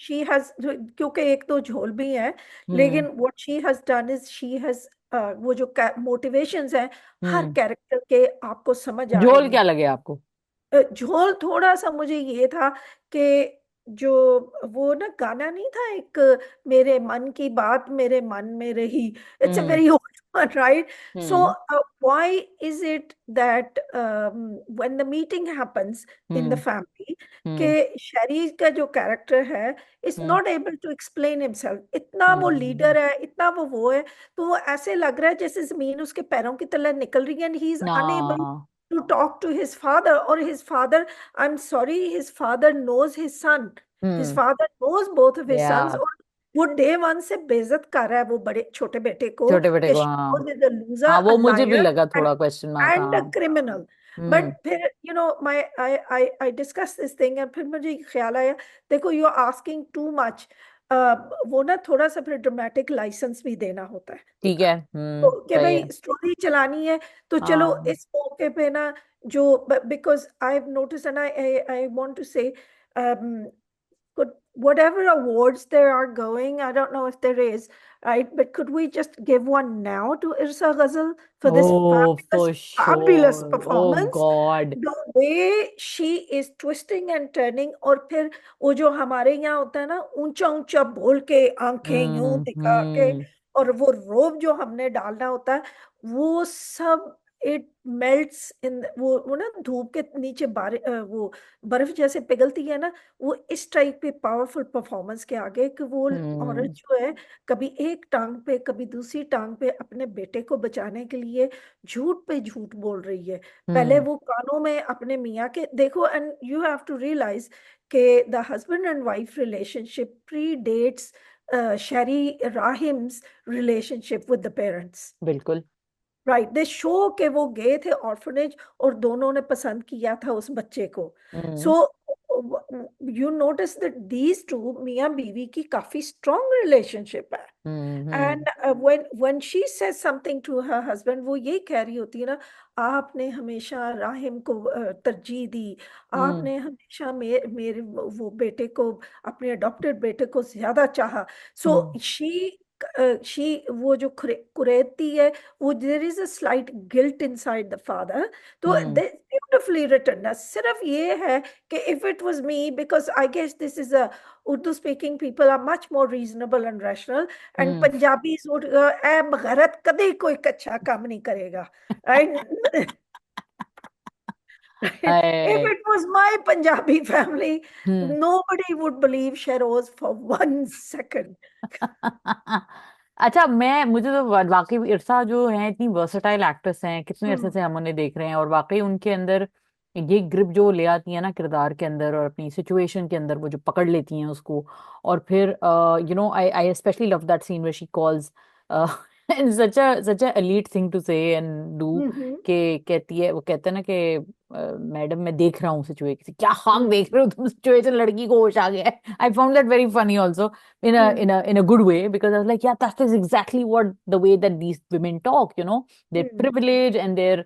she has, क्योंकि एक तो झोल भी है, हम्म। लेकिन what she has done is she has वो जो मोटिवेशंस हैं हर हम्म। कैरेक्टर के आपको समझ आ झोल रही क्या हैं। लगे आपको? झोल थोड़ा सा मुझे ये था कि जो वो ना गाना नहीं था एक, मेरे मन की बात मेरे मन में रही, it's a hmm. Very old one, right? So hmm. Why is it that when the meeting happens in the hmm. Family, hmm. के शरीर का जो कैरेक्टर है is hmm. Not able to explain himself, इतना वो हम्म। लीडर है, इतना वो है, तो वो ऐसे लग रहा है जैसे जमीन उसके पैरों की तले निकल रही है, एंड ही इज ना। Unable to talk to his father, or his father, I'm sorry, his father knows his son, his hmm. father knows both of his sons, या और वो डे वन से बेइज्जत कर रहा है वो बड़े छोटे बेटे को छोटे बेटे कि को, हाँ। Shahroz is a loser, हाँ a वो मुझे भी liar, लगा and थोड़ा क्वेश्चन मार्क, and a हाँ। criminal. बट हम्म। फिर my I discuss this thing, और फिर मुझे ख्याल आया, देखो you are asking too much. वो ना थोड़ा सा फिर ड्रामेटिक लाइसेंस भी देना होता है ठीक है। कि सही भाई है। स्टोरी चलानी है, तो चलो हाँ। इस मौके पे ना, जो, because I have notice and I I want to say, could whatever awards there are going, I don't know if there is, right? But could we just give one now to Irsa Ghazal for this Oh, fabulous, for fabulous sure. Oh performance? God. The way she is twisting and turning, और फिर वो जो हमारे यहाँ होता है ना, ऊंचा ऊंचा बोल के आंखें यूं दिखा के, हम्म। और वो रोब जो हमने डालना होता है, वो सब इट मेल्ट्स इन, वो ना धूप के नीचे वो बर्फ जैसे पिघलती है ना, वो इस टाइप के पावरफुल परफॉर्मेंस के आगे, कि वो औरत हम्म। जो है, कभी एक टांग पे कभी दूसरी टांग पे अपने बेटे को बचाने के लिए झूठ पे झूठ बोल रही है। पहले हम्म। वो कानों में अपने मियाँ के देखो, and you have to realise कि the husband and wife relationship predates Sheri Rahim's relationship with the parents. बिल्कुल। राइट, दे शो के वो गए थे ऑर्फनेज, और दोनों ने पसंद किया था उस बच्चे को। Hmm. So you notice that these two मियाँ बीवी की काफी स्ट्रॉन्ग रिलेशनशिप है। Hmm. And when she says something to her husband, वो यही कह रही होती है ना, आपने हमेशा राहिम को तरजीह दी, हम्म। आपने हमेशा मेरे वो बेटे को, अपने अडॉप्टेड बेटे को ज्यादा चाहा। सो हम्म। शी वो जो कुरेदती है, वो there is a slight guilt inside the father. तो हम्म। ब्यूटिफुली रिटन है, सिर्फ ये है कि if it was me, because I guess this is a, Urdu speaking people are much more reasonable and rational, and hmm. Punjabi ए बगैरत कभी कोई कच्चा काम नहीं करेगा, राइट? If अरे। it was my Punjabi family, hmm. nobody would believe Sheroz for 1 second. अच्छा, मुझे तो वाकई इरसा जो है इतनी वर्सेटाइल एक्ट्रेस हैं, कितने अरसे Hmm. से हम उन्हें देख रहे हैं, और वाकई उनके अंदर ये ग्रिप जो ले आती है ना किरदार के अंदर, और अपनी सिचुएशन के अंदर वो जो पकड़ लेती हैं उसको। और फिर I I specially love that scene where she calls such a elite thing to say and do, Mm-hmm. के कहती है, वो कहते हैं ना कि मैडम मैं देख रहा हूँ सिचुएशन, क्या हम Mm-hmm. देख रहे हो तुम सिचुएशन, लड़की को होश आ गया है। आई found that very funny also, in a good way, because I was like, yeah, that is exactly what the way that these women talk, their Mm-hmm. privilege and their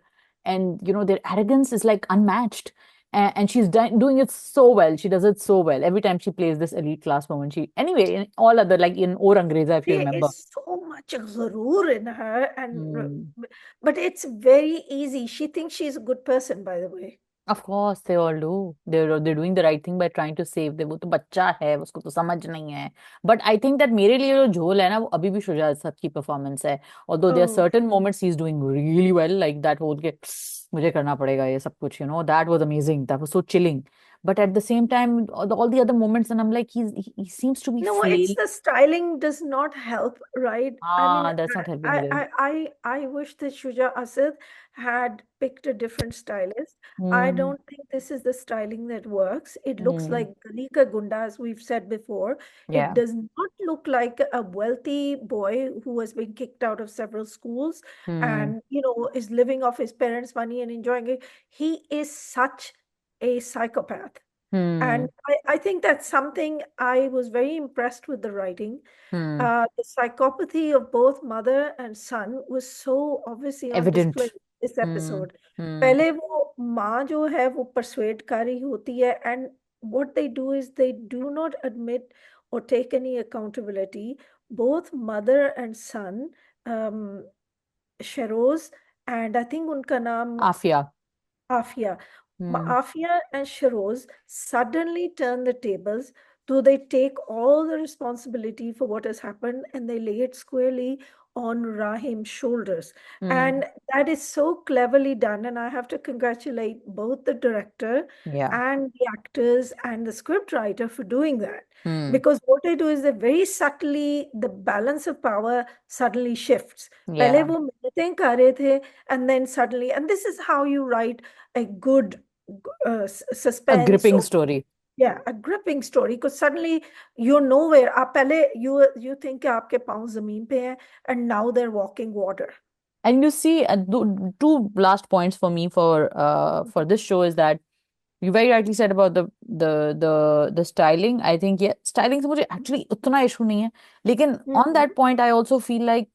arrogance is like unmatched. And she's doing it so well. She does it so well every time she plays this elite class woman. She anyway in all other, like in Or Angreza, if you There remember. is so much ghurur in her, and Hmm. but it's very easy. She thinks she's a good person, by the way. Of course, they all do. They're doing the right thing by trying to save them. वो तो बच्चा है, उसको तो समझ नहीं है. But I think that मेरे लिए जो झोल है ना, वो अभी भी शुजात साहब की परफॉर्मेंस है. Although there are Oh. certain moments he's doing really well, like that whole के मुझे करना पड़ेगा ये सब कुछ, that was amazing. That was so chilling. But at the same time, all the other moments, and I'm like, he seems to be No, it's flailing. the styling does not help, right? I mean, Ah, that's not helping either. I wish that Shuja Asad had picked a different stylist. I Hmm. don't think this is the styling that works. It looks Hmm. like Gali Ka Gunda, as we've said before. It Yeah. does not look like a wealthy boy who has been kicked out of several schools Hmm. and, is living off his parents' money and enjoying it. He is such a psychopath. Hmm. And I think that's something I was very impressed with the writing. Hmm. The psychopathy of both mother and son was so obviously on display Evident. in this Hmm. episode. Hmm. पहले वो माँ जो है वो persuade कर रही होती है, and what they do is they do not admit or take any accountability. Both mother and son, um, Sheroz, and I think उनका नाम Afia. Afia. Hmm. Afia and Shiroz suddenly turn the tables, though they take all the responsibility for what has happened and they lay it squarely on Rahim's shoulders. Hmm. And that is so cleverly done. And I have to congratulate both the director Yeah. and the actors and the script writer for doing that. Hmm. Because what they do is they very subtly, the balance of power suddenly shifts. पहले Yeah. वो मिन्नतें कर रहे थे, and then suddenly, and this is how you write a good A suspense, gripping or story. yeah, a gripping story, because suddenly you're nowhere. आप पहले you think कि आपके पाँव जमीन पे हैं, and now they're walking water. And you see, two last points for me for this show is that you very rightly said about the styling. I think yeah, styling से मुझे actually उतना issue नहीं है. लेकिन on hmm that point, I also feel like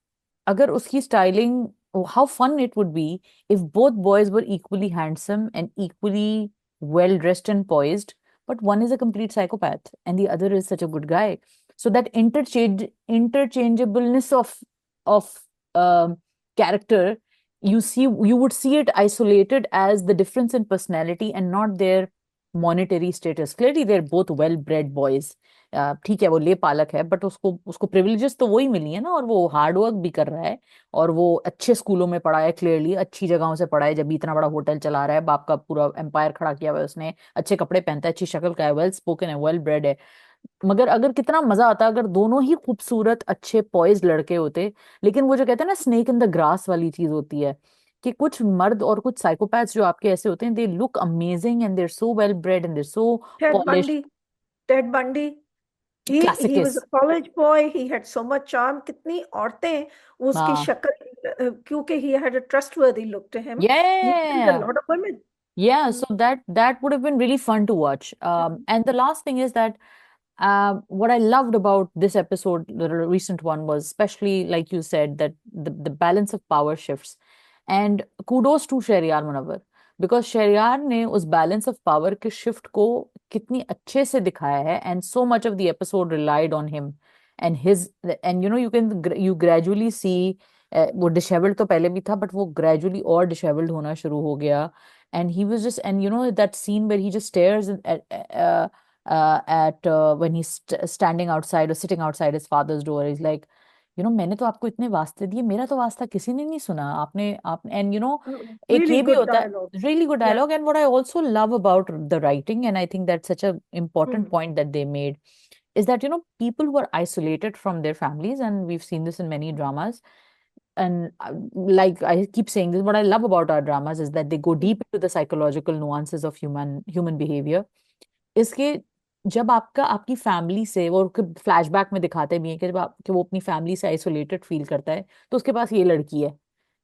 अगर उसकी styling, how fun it would be if both boys were equally handsome and equally well dressed and poised, but one is a complete psychopath and the other is such a good guy. So that interchangeableness of character, you would see it isolated as the difference in personality and not their monetary status. Clearly they're both well bred boys. ठीक है वो ले पालक है, but उसको उसको privileges तो वही मिली है ना, और वो हार्ड वर्क भी कर रहा है, और वो अच्छे स्कूलों में पढ़ा है, क्लियरली अच्छी जगहों से पढ़ा है, जब भी इतना बड़ा होटल चला रहा है, बाप का पूरा एम्पायर खड़ा किया हुआ है उसने, अच्छे कपड़े पहनता है, अच्छी शक्ल का है, वेल स्पोकन है, वेल ब्रेड है। मगर अगर कितना मजा आता अगर दोनों ही खूबसूरत अच्छे पॉइज लड़के होते। लेकिन वो जो कहते हैं ना स्नेक इन द ग्रास वाली चीज होती है, कि कुछ मर्द और कुछ साइकोपैथ्स जो आपके ऐसे होते हैं, they look amazing and they're so well bred and they're so Ted polished. Bundy, Ted Bundy, he was a क्लासिकिस। college boy, he had so much charm, कितनी औरतें वो उसकी हाँ। शक्ल, क्योंकि he had a trustworthy look to him, he thrilled a Yeah. lot of women. Yeah, Hmm. so that would have been really fun to watch. And the last thing is that what I loved about this episode, the recent one, was especially like you said that the balance of power shifts. And kudos to Shahryar Munawar, because Shahryar ने उस balance of power के shift को कितनी अच्छे से दिखाया है, and so much of the episode relied on him and his, and you gradually see वो disheveled तो पहले भी था, but वो gradually और disheveled होना शुरू हो गया. And he was just, and that scene where he just stares at when he's standing outside or sitting outside his father's door. He's like, मैंने तो आपको इतने वास्ते दिए, मेरा तो वास्ता किसी ने नहीं सुना, आपने and एक Really ये भी good होता है, dialogues. really good Yeah. dialogue. And what I also love about the writing, and I think that's such a important Hmm. point that they made, is that people who are isolated from their families, and we've seen this in many dramas. And like I keep saying this, what I love about our dramas is that they go deep into the psychological nuances of human behavior. इसके जब आपकी family से वो flashback में दिखाते भी हैं कि जब आप कि वो अपनी फैमिली से आइसोलेटेड फील करता है, तो उसके पास ये लड़की है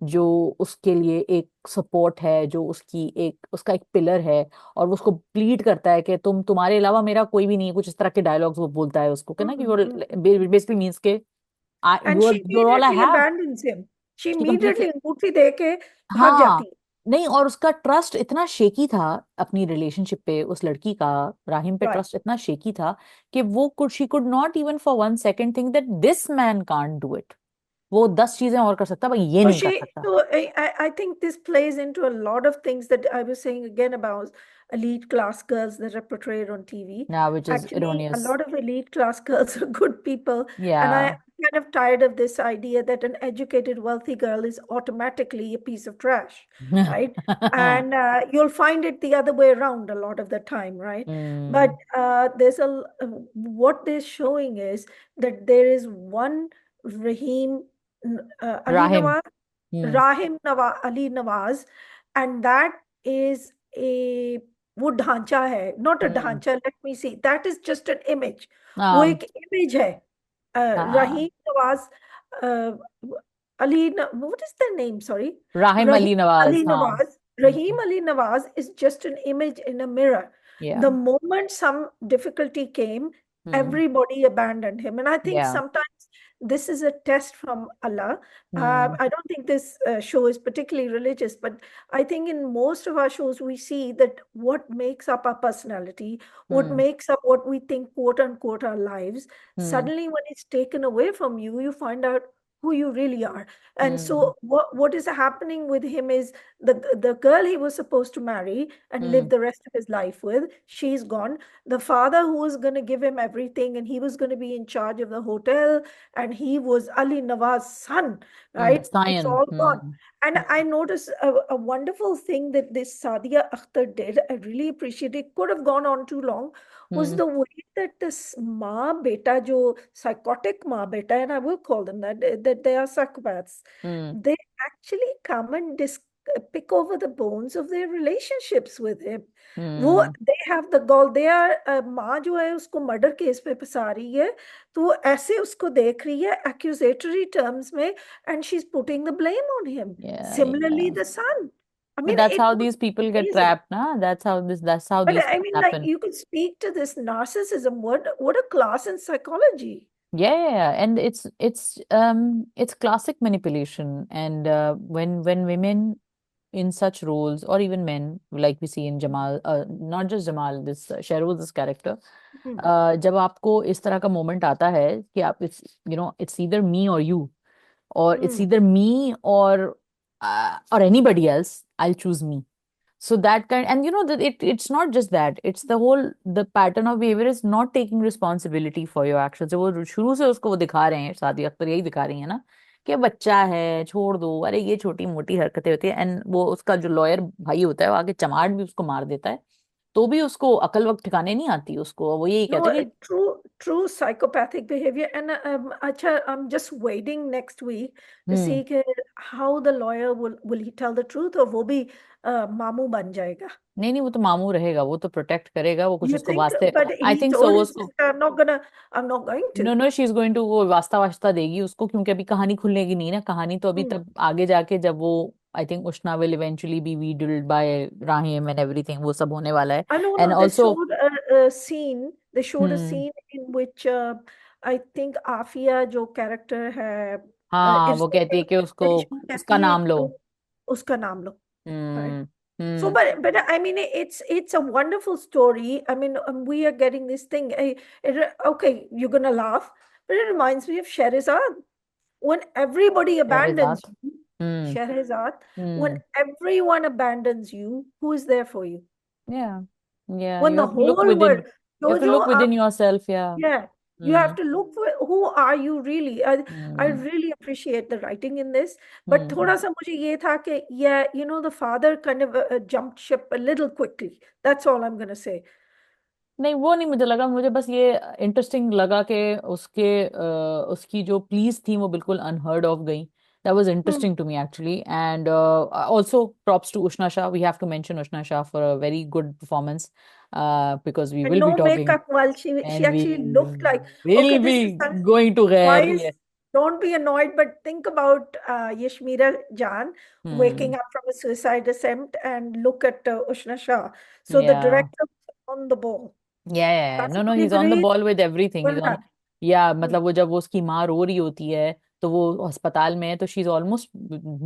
जो उसके लिए एक सपोर्ट है, जो उसका एक पिलर है, और वो उसको प्लीड करता है कि तुम्हारे अलावा मेरा कोई भी नहीं है, कुछ इस तरह के डायलॉग्स वो बोलता है उसको, कि ना कि वो Hmm. बेसिकली मीन्स के And she you're all I immediately have. abandons him. She She completely, immediately अंगूठी दे के भाग हाँ। जाती है. नहीं, और उसका ट्रस्ट इतना शेकी था अपनी रिलेशनशिप पे, उस लड़की का राहिम पे Right. ट्रस्ट इतना शेकी था कि वो she could not even for 1 second think that this man can't do it. वो 10 चीजें और कर सकता, पर ये So नहीं कर सकता। I think this plays into a lot of things that I was saying again about elite class girls that are portrayed on TV. Yeah, which is Actually, a erroneous. lot of elite class girls are good people, and Yeah. I'm kind of tired of this idea that an educated, wealthy girl is automatically a piece of trash, right? And you'll find it the other way around a lot of the time, right? But Hmm. what they're showing is that there is one Raheem Ali Rahim. Nawaz, Hmm. Rahim Ali Nawaz, and that is a वो ढांचा है, not a Hmm. ढांचा, let me see, that is just an image. वो um एक image है. uh, Rahim Nawaz, what is their name? Sorry, Rahim Rahim Ali Nawaz, Ali हाँ. Nawaz. Rahim Hmm. Ali Nawaz is just an image in a mirror. Yeah. The moment some difficulty came, Hmm. everybody abandoned him. And I think Yeah. sometimes this is a test from Allah. Hmm. I don't think this show is particularly religious, but I think in most of our shows, we see that what makes up our personality, what Hmm. makes up what we think, quote unquote, our lives, Hmm. suddenly when it's taken away from you, you find out who you really are. And Hmm. so what is happening with him is the girl he was supposed to marry and live Hmm. the rest of his life with, she's gone. The father who was going to give him everything and he was going to be in charge of the hotel and he was Ali Nawaz's son, Hmm. right? It's Sion. all gone. Hmm. And Hmm. I noticed a wonderful thing that this Sadia Akhtar did. I really appreciate it. Could have gone on too long. Was Hmm. the way that this ma beta, jo psychotic ma beta, and I will call them that they are psychopaths. Hmm. They actually come and pick over the bones of their relationships with him. वो हम्म they have the gall, they are माँ जो है उसको murder case पे फंसा रही है, तो वो ऐसे उसको देख रही है accusatory terms में, and she's putting the blame on him. yeah. Similarly, the son. I But mean, that's it how was these people get amazing. trapped, na? That's how But these I things mean, like, happen. you could speak to this narcissism. What a class in psychology. Yeah, and it's classic manipulation. And when women in such roles, or even men, like we see in Jamal, not just Jamal, this Shehruz's character, Hmm. जब आपको इस तरह का moment आता है कि आप it's either me or you, or it's Hmm. either me or anybody else, I'll choose me. So that kind, and that it's not just that, it's the pattern of behavior is not taking responsibility for your actions. जो वो शुरू से उसको वो दिखा रहे हैं, शादी अख्तर यही दिखा रही है ना, कि बच्चा है छोड़ दो, अरे ये छोटी मोटी हरकतें होती है। एंड वो उसका जो लॉयर भाई होता है वो आगे चमाट भी उसको मार देता है, तो भी उसको अकल वक्त ठिकाने नहीं आती उसको, वो यही कहता No, है कि true psychopathic behavior. And acha, I'm just waiting next week to hmm see how the lawyer will he tell the truth, or वो भी मामू बन जाएगा. नहीं नहीं, वो तो मामू रहेगा, वो तो प्रोटेक्ट करेगा, वो कुछ You उसको think? वास्ते, But I he think so told वो his उसको, sister, I'm not going no to. No she is going to, वो वास्ता वास्ता देगी उसको, क्योंकि अभी कहानी खुलने की नहीं ना, कहानी तो अभी Hmm. तब आगे जाके जब वो, I think Ushna will eventually be wheedled by Rahim and everything, वो सब होने वाला है। I know, and no, they also showed a scene. They showed a हम्म scene in which I think Afia जो character है, हाँ, वो कहती है इरशाद, कि उसको वो उसका कहती है नाम कि लो। तुम उसका नाम लो. Right. Hmm So, hmm but I mean, it's a wonderful story. I mean, we are getting this thing. Okay, you're gonna laugh, but it reminds me of Sherazad. When everybody abandons Shahrzad. you, hmm Sherazad, when hmm everyone abandons you, who is there for you? yeah yeah, When you the have to look whole within, world, you have to Jojo, look within yourself, yeah। yeah, you have hmm to look for who are you really. I hmm really appreciate the writing in this, but थोड़ा हम्म सा मुझे ये था कि yeah, the father kind of jumped ship a little quickly. That's all I'm gonna say. नहीं वो नहीं मुझे लगा, मुझे बस ये इंटरेस्टिंग लगा कि उसकी जो प्लीज थी वो बिल्कुल अनहर्ड ऑफ गई। That was Hmm. Interesting to me actually. And also props to Ushna Shah, we have to mention Ushna Shah for a very good performance, because we And will be no talking makeup while she and we actually looked like, will okay, be this is going to Ghair, wise. Don't be annoyed, but think about Yashmira Jan waking hmm up from a suicide attempt and look at Ushna Shah. So the या director was on the ball. या no no, he Classically is on the great, ball with everything, is well on. done. या Hmm. मतलब वो जब वो उसकी माँ रो रही होती है, तो वो अस्पताल में है, तो she is almost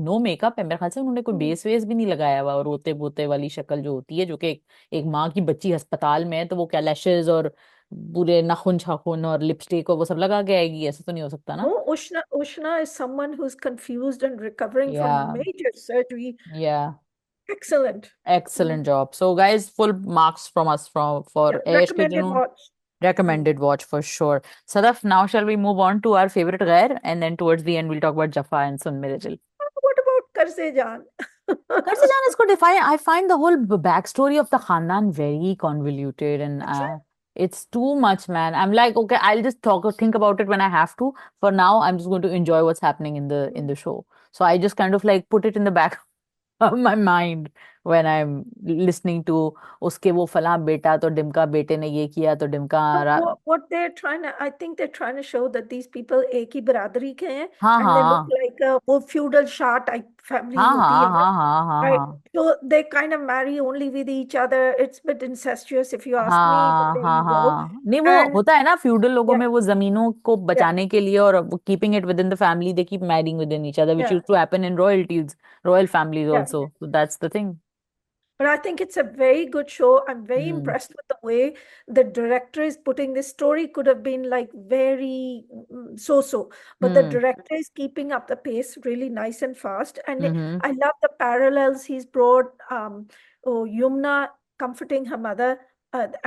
no makeup है, मेरे ख्याल से उन्होंने कोई Hmm. बेस वेस भी नहीं लगाया हुआ, रोते पोते वाली शक्ल जो होती है, जो कि एक माँ की बच्ची अस्पताल में है, तो वो क्या लैशेज और पूरे नाखून छाखून और लिपस्टिक और वो सब लगा के आएगी, ऐसा तो नहीं हो सकता ना। No, Ushna is someone who's confused and recovering from या major surgery. या Excellent. Hmm. excellent job. So guys, full marks from us Yeah, for Aish Ke recommended Junoon. watch. Hmm. Recommended watch for sure. Sadaf, now shall we move on to our favorite Ghair, and then towards the end we'll talk about Jaffa and Sun Mere Dil. What about Karse Jan? Karsi Jan is good. I find the whole backstory of the Khandan very convoluted, and अच्छा. it's too much, man. I'm like, okay, I'll just think about it when I have to. For now, I'm just going to enjoy what's happening in the show. So I just kind of like put it in the back of my mind when I'm listening to उसके वो फला बेटा तो डिम्का बेटे ने ये किया तो डिम्का No, what they're trying to, I think they're trying to show that these people एक ही बिरादरी के हैं, हाँ and they look हाँ like वो feudal Shah type family हाँ होती है हाँ ना, हाँ हाँ हाँ right? हाँ So they kind of marry only with each other. It's a bit incestuous if you ask me, but हाँ there हाँ you go. हाँ, नहीं वो And होता है ना फ्यूडल लोगों yeah, में, वो जमीनों को yeah, बचाने के लिए और keeping it within the family, they keep marrying within each other, which yeah, used to happen in royalties, royal families yeah. Also, so that's the thing. But I think it's a very good show. I'm very hmm impressed with the way the director is putting this story. Could have been like very so-so, but the hmm director is keeping up the pace really nice and fast. And hmm I love the parallels he's brought. Yumna comforting her mother.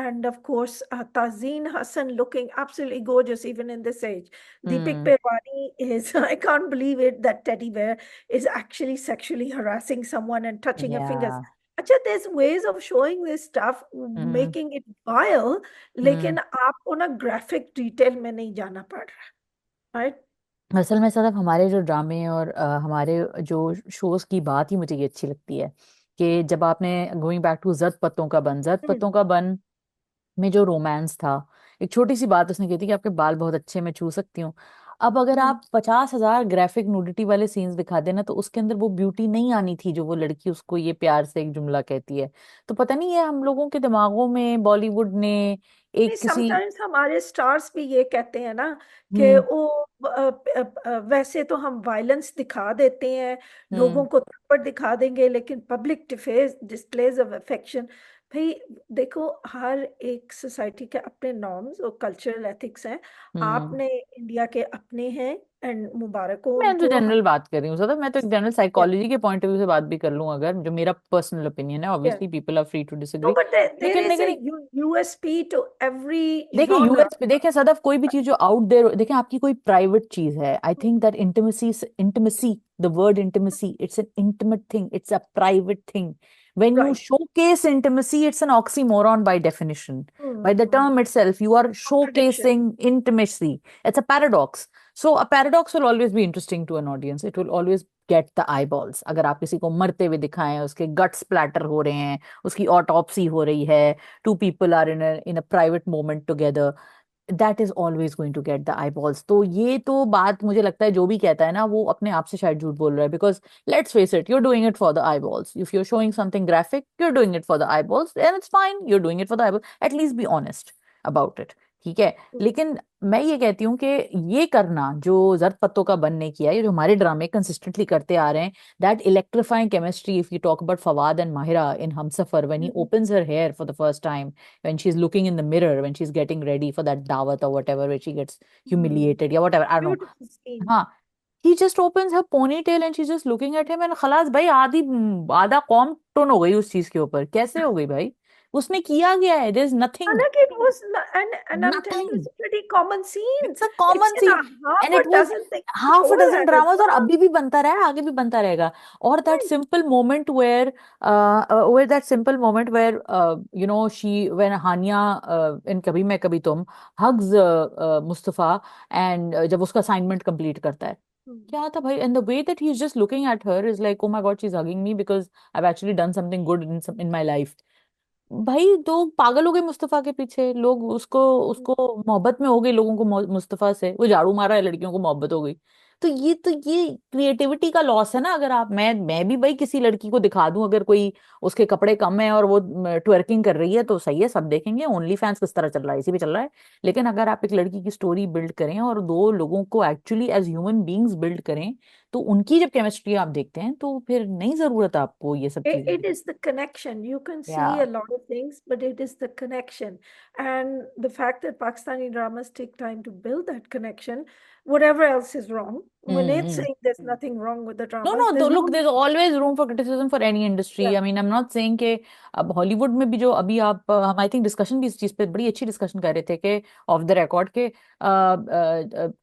And of course, Tazeen Hassan looking absolutely gorgeous even in this age. Deepik hmm Pirwani is, I can't believe it, that teddy bear is actually sexually harassing someone and touching her fingers. या अच्छा, there's ways of showing this stuff, hmm making it vile, हम्म लेकिन आपको ना graphic detail में नहीं जाना पड़ रहा, right? असल में सदफ हमारे जो ड्रामे और हमारे जो शोज की बात ही मुझे ये अच्छी लगती है कि जब आपने गोइंग बैक टू जद हम्म। पत्तों का बन में जो रोमांस था, एक छोटी सी बात उसने की थी कि आपके बाल बहुत अच्छे, मैं छू सकती हूँ। अब अगर हम्म। आप 50,000 ग्राफिक न्यूडिटी वाले सीन्स दिखा देना तो उसके अंदर वो ब्यूटी नहीं आनी थी जो वो लड़की उसको ये प्यार से एक जुमला कहती है। तो पता नहीं है हम लोगों के दिमागों में बॉलीवुड ने नहीं, एक किसी। समटाइम्स हमारे स्टार्स भी ये कहते हैं ना कि हम्म। वो वैसे तो हम वायलेंस दिखा देते हैं, हम्म। लोगों को थप्पड़ दिखा देंगे, लेकिन पब्लिक डिस्प्लेज ऑफ अफेक्शन। भाई देखो, हर एक सोसाइटी के अपने नॉर्म्स और कल्चरल एथिक्स हैं। हम्म। आपने इंडिया के अपने हैं, एंड मुबारक हो मैं तो उनको। जनरल बात कर रही हूँ, ज्यादा मैं तो एक जनरल हम साइकोलॉजी के पॉइंट ऑफ व्यू से बात भी कर लूँ, अगर जो मेरा पर्सनल ओपिनियन है, obviously people are free to no, disagree. But there लेकिन इज लेकिन यूएसपी टू एवरी देखिए जॉनर। यूएस पे देखें सदफ, कोई भी चीज जो आउट देयर, देखें आपकी कोई प्राइवेट चीज है, I think that intimacy, the word intimacy, it's an intimate thing, it's a private thing. when you right. showcase intimacy, it's an oxymoron by definition. By the term itself, you are contradiction. showcasing intimacy. It's a paradox. So a paradox will always be interesting to an audience. It will always get the eyeballs. अगर आप किसी को मरते हुए दिखाएं, उसके गट splatter हो रहे हैं, उसकी ऑटोप्सी हो रही है, two people are in a private moment together, that is always going to get the eyeballs. तो ये तो बात मुझे लगता है जो भी कहता है ना वो अपने आप से शायद झूठ बोल रहा है, because let's face it, you're doing it for the eyeballs. If you're showing something graphic, you're doing it for the eyeballs, and it's fine, you're doing it for the eyeballs. At least be honest about it. ठीक है। लेकिन मैं ये कहती हूँ कि ये करना जो जर्द पत्तों का बन ने किया है, ये जो हमारे ड्रामे कंसिस्टेंटली करते आ रहे हैं, that electrifying chemistry, if you talk about Fawad and Mahira in Humsafar, when he opens her here for the first time, when she's looking in the mirror, when she's getting ready for that dawat or whatever, where she gets humiliated, yeah, whatever, I don't know. Beautiful scene. हाँ, he just opens her ponytail and she's just looking at him, and खलास भाई, आधा com tone हो गई उस चीज के ऊपर, कैसे हो गई भाई? उसने किया गया है, there's nothing, हालांकि it was and I'm telling you, it's nothing. a pretty common scene. It's a It's common in सी, a and half it a was dozen things half a before dozen that as dramas, और well. अभी भी बनता रहा है, आगे भी बनता रहेगा। और that Right. Simple moment where, where that simple moment where she, when Hania in कभी मैं कभी तुम hugs मुस्तफा, एंड जब उसका असाइनमेंट कंप्लीट करता है, Hmm. क्या था भाई, and the way that he is just looking at her is like, oh my God, she is hugging me because I have actually done something good in my life. भाई तो पागल हो गए मुस्तफा के पीछे लोग, उसको उसको मोहब्बत में हो गई लोगों को, मुस्तफा से वो झाड़ू मारा है, लड़कियों को मोहब्बत हो गई। तो ये क्रिएटिविटी का लॉस है ना। अगर आप, मैं भी भाई किसी लड़की को दिखा दूं, अगर कोई उसके कपड़े कम है और वो ट्वर्किंग कर रही है तो सही है, सब देखेंगे, ओनली फैंस किस तरह चल रहा है, इसी पे चल रहा है। लेकिन अगर आप एक लड़की की स्टोरी बिल्ड करें और दो लोगों को actually as human beings build करें, तो उनकी जब केमिस्ट्री आप देखते हैं तो फिर नहीं जरूरत आपको ये सब चीजें। It is the connection. You can या see a lot of things, but it is the connection. And the fact that Pakistani dramas take time to build that connection, whatever else is wrong, when it's हम्म। saying there's nothing wrong with the no dramas, no, तो there's look, no. There is always room for criticism for any industry. Yeah. I mean, I am not saying कि अब Hollywood में भी जो अभी आप, हम आई थिंक डिस्कशन भी इस चीज पे बड़ी अच्छी डिस्कशन कर रहे थे कि ऑफ द रिकॉर्ड के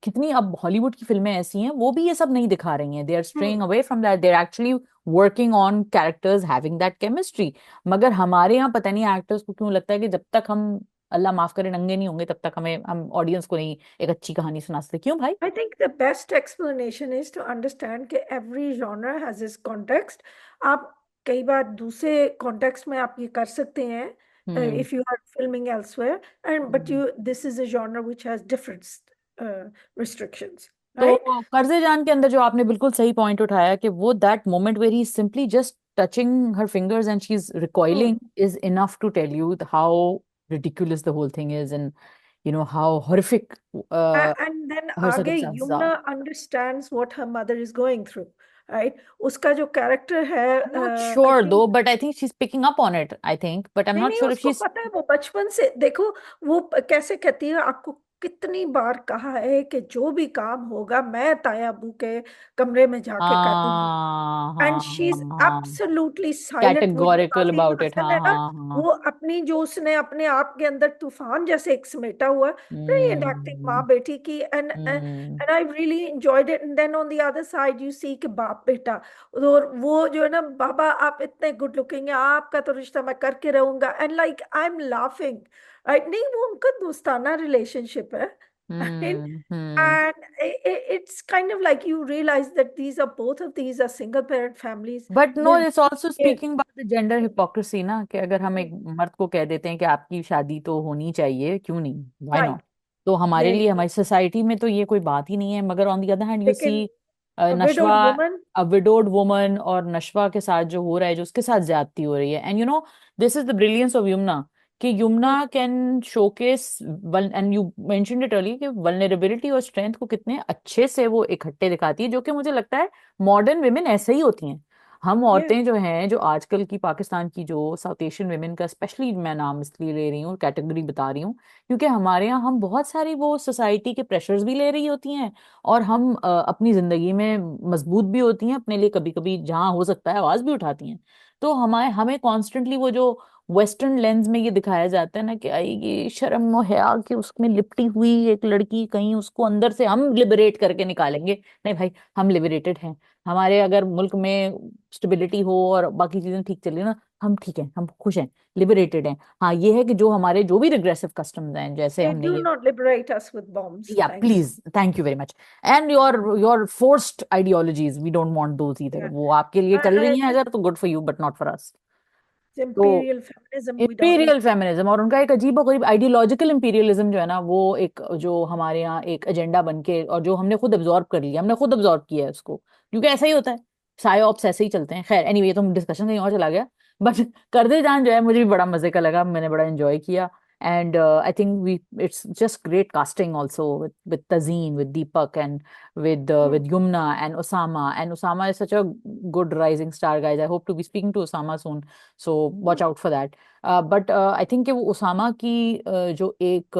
कितनी अब हॉलीवुड की फिल्में ऐसी हैं वो भी ये सब नहीं दिखा रही हैं, they are Hmm. Straying away from that, they are actually working on characters having that chemistry. मगर हमारे यहाँ पता नहीं एक्टर्स को क्यों लगता है कि जब तक हम, अल्लाह माफ करे, नंगे नहीं होंगे तब तक हम ऑडियंस को नहीं एक अच्छी कहानी सुना सकते। क्यों भाई? I think the best explanation is to understand that every genre has its context. आप कई बार दूसरे context में आप ये कर सकते हैं, हम्म। if you are filming elsewhere, and but you this is a genre which has different uh, restrictions, तो right? कर्जे जान के अंदर जो आपने बिल्कुल सही पॉइंट उठाया कि वो that moment where he simply just touching her fingers and she is Hmm. Recoiling is enough to tell you how ridiculous the whole thing is, and how horrific And then her आगे circumstances are. Yumna understands what her mother is going through, right? उसका जो character है, I'm not I sure think, though, but I think she's picking up on it, I think, but I'm नहीं not नहीं, sure if उसको she's पता है, वो बचपन से देखो, वो कैसे कहती है, आपको कितनी बार कहा है कि जो भी काम होगा मैं ताया अबू के कमरे में जाके कर दूंगी। हाँ एंड हाँ शी इज हाँ, एब्सोल्युटली साइलेंट। मुझे categorical काफी about it, पसंद हाँ है ना, हाँ हाँ। वो अपनी जो उसने अपने आप के अंदर तूफान जैसे एक समेटा हुआ है, ब्रिलियंट एक्टिंग हम्म। माँ बेटी की। And hmm. And I really enjoyed it. And then on the other side you see कि बाप बेटा, और वो जो है ना, बाबा आप इतने गुड लुकिंग है, आपका तो रिश्ता मैं करके रहूंगा, and like I am laughing. Right? नहीं, वो उनका दोस्ताना रिलेशनशिप है। हम्म। And it's kind of like you realize that these are both of these are single parent families but no, with it's also kids. Speaking about the gender hypocrisy ना, कि अगर हम एक मर्द को कह देते हैं कि आपकी शादी तो होनी चाहिए, क्यों नहीं, व्हाई Right. नॉट, तो हमारे Yes. लिए हमारी सोसाइटी में तो ये कोई बात ही नहीं है। मगर on the other hand you लेकिन सी a नशवा, widowed woman. A widowed woman, और नशवा के साथ जो हो रहा है, जो उसके साथ ज्यादती हो रही है, and you know this is the brilliance of Yamuna, कि Hmm. Yamuna can showcase, and you mentioned it early, कि वल्नरेबिलिटी और स्ट्रेंथ को कितने अच्छे से वो इकट्ठे दिखाती है, जो कि मुझे लगता है मॉडर्न विमेन ऐसे ही होती हैं। हम Yeah. औरतें जो हैं, जो आजकल की पाकिस्तान की जो साउथ एशियन वेमेन का स्पेशली मैं नाम इसलिए ले रही हूँ, कैटेगरी बता रही हूँ, क्योंकि हमारे यहाँ हम बहुत सारी वो सोसाइटी के प्रेशर्स भी ले रही होती हैं, और हम अपनी जिंदगी में मजबूत भी होती हैं, अपने लिए कभी कभी जहाँ हो सकता है आवाज भी उठाती हैं। तो हमारे हमें कॉन्स्टेंटली वो जो वेस्टर्न लेंस में ये दिखाया जाता है ना, कि आई ये शर्म और हया कि उसमें लिपटी हुई एक लड़की, कहीं उसको अंदर से हम लिबरेट करके निकालेंगे। नहीं भाई, हम लिबरेटेड हैं। हमारे अगर मुल्क में स्टेबिलिटी हो और बाकी चीजें ठीक चल रही ना, हम ठीक हैं, हम खुश हैं, लिबरेटेड हैं। हाँ, ये है कि जो हमारे जो भी रिग्रेसिव कस्टम्स हैं, जैसे They हमने do ये, not liberate us with bombs. या Thanks. Please, thank you very much, and your forced ideologies, we don't want those either, Yeah. वो आपके लिए चल रही हैं This अगर, तो good for you, but not for us. तो imperial feminism, we don't need. Imperial feminism, और उनका एक अजीब और गरीब आइडियोलॉजिकल इंपीरियलिज्म जो है ना, वो एक जो हमारे यहाँ एक एजेंडा बन के, और जो हमने खुद एब्जॉर्ब कर लिया, हमने खुद एब्जॉर्ब किया है उसको, क्योंकि ऐसा ही होता है, सायोप्स ऐसे ही चलते हैं। खैर एनीवे, ये तो डिस्कशन कहीं और चला गया। बट कर्दे जान जो है, मुझे भी बड़ा मजे का लगा, मैंने बड़ा एंजॉय किया। And I think we it's just great casting also, with Tazeen, with Deepak, and Hmm. with Yumna and Osama. And Osama is such a good rising star, guys. I hope to be speaking to Osama soon, so Hmm. watch out for that. But I think कि वो उसामा की जो एक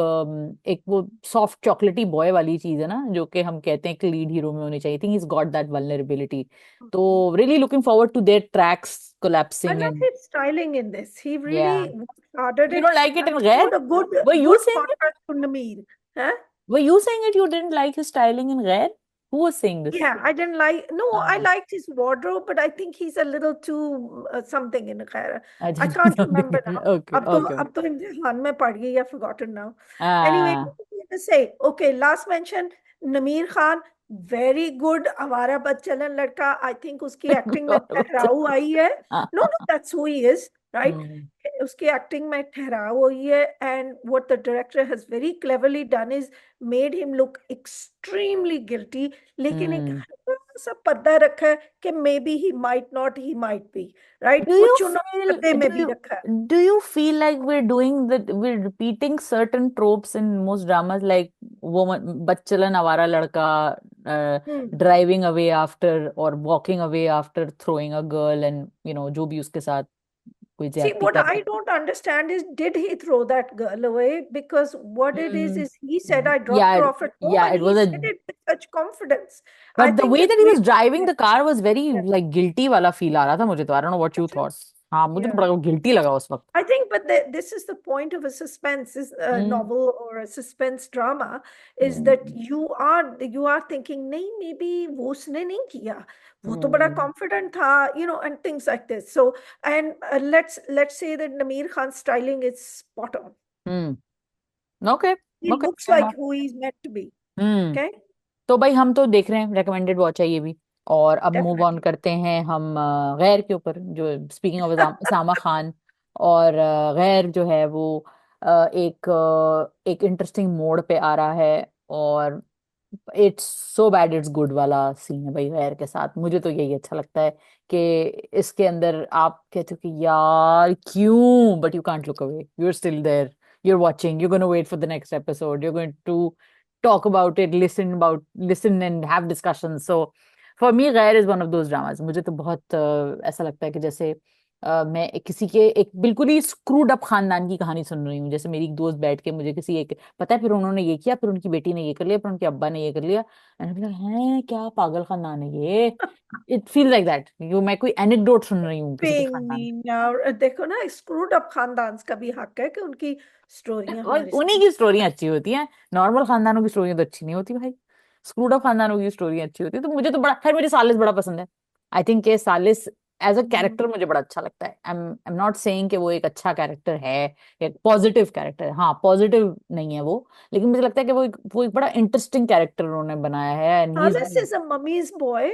वो soft चॉकलेटी boy वाली चीज है ना, जो कि हम कहते हैं कि लीड हीरो में होनी चाहिए, think is got that vulnerability. तो really looking forward to their tracks I collapsing love and, his styling in this. He या, really worked hard at you it don't like it and in Gair? showed a were you good saying it? contrast to Nameer. Huh? Were you saying it, you didn't like his styling in Gair? Who was saying this? Yeah, I didn't like. No, I liked his wardrobe, but I think he's a little too something in Khaira. I can't remember now. Okay okay. अब तो इम्तिहान में पड़ गई, I've forgotten now. Anyway, हाँ। to say, okay, last mention, Nameer Khan, very good. आवारा बदचलन लड़का. I think उसकी एक्टिंग में ठहराव आई है. No, no, that's who he is, right? हम्म। उसकी एक्टिंग में ठहराव हुई है, and what the director has very cleverly done is made him look extremely guilty, लेकिन एक हम्म। हल्का सा पर्दा रखा है कि may be he might be right, Do वो you चुनाव feel पर्दे में do भी you रखा है. do you feel like we're repeating certain tropes in most dramas, like woman बच्चलन आवारा लड़का हम्म. driving away after or walking away after throwing a girl, and you know जो भी उसके साथ कोई See, ज्यादती what कर I रहा don't understand is, did he throw that girl away? Because what it है। is he said, I dropped Yeah, her off at home, yeah, and it he was a, said it with such confidence. I but the think way if that he we, was driving yeah, the car was very yeah, like guilty वाला feel आ रहा था मुझे तो, I don't know what you अच्छा, thought। हाँ, मुझे तो yeah. बड़ा गिल्टी लगा उस वक्त। I think, but this is the point of a suspense is a hmm. novel or a suspense drama, is that hmm. you are thinking, नहीं, maybe वो उसने नहीं किया, वो तो बड़ा हम्म। confident था, and things like this. So, and let's say that Nameer Khan's styling is spot on. Hmm. Okay. He okay, looks fair like enough। who he's meant to be. Hmm. Okay, तो भाई हम तो देख रहे हैं, recommended watch है ये भी। और अब मूव ऑन definitely. करते हैं हम गैर के ऊपर, जो स्पीकिंग ऑफ सामा खान। और गैर जो है वो एक इंटरेस्टिंग मोड़ पे आ रहा है, और it's so bad it's good वाला सीन है भाई गैर के साथ। मुझे तो यही अच्छा लगता है कि इसके अंदर आप कहते हो कि यार क्यों, but you can't look away, you are still there, you're watching, you're going to wait for the next episode, you're going to talk about it, listen and have discussions. So for me गैर is one of those dramas। मुझे तो बहुत ऐसा लगता है कि जैसे मैं किसी के एक बिल्कुल ही स्क्रूड अप खानदान की कहानी सुन रही हूँ। जैसे मेरी एक दोस्त बैठ के मुझे किसी एक, पता है, फिर उन्होंने ये किया, फिर उनकी बेटी ने ये कर लिया, फिर उनके अब्बा ने ये कर लिया, एंड है क्या पागल खानदान है ये। It feel like that, you मैं कोई एनेक्डोट सुन रही हूँ किसी के Being खानदान mean now, देखो ना, screwed up खानदान का भी हक है कि उनकी स्टोरियां और हमारे उन्हीं सामने. की स्टोरियां अच्छी होती हैं। नॉर्मल खानदानों की स्टोरियां तो अच्छी नहीं होती भाई, स्क्रूड अप खानदानों की स्टोरी अच्छी होती है। तो मुझे तो बड़ा, खैर मुझे सालिस बड़ा पसंद है। आई थिंक के सालिस एज अ कैरेक्टर मुझे बड़ा अच्छा लगता है। आई एम नॉट सेइंग कि वो एक अच्छा कैरेक्टर है, एक पॉजिटिव कैरेक्टर है, हाँ पॉजिटिव नहीं है वो, लेकिन मुझे लगता है कि वो एक बड़ा इंटरेस्टिंग कैरेक्टर उन्होंने बनाया है, and he is Salas is a mummy's boy.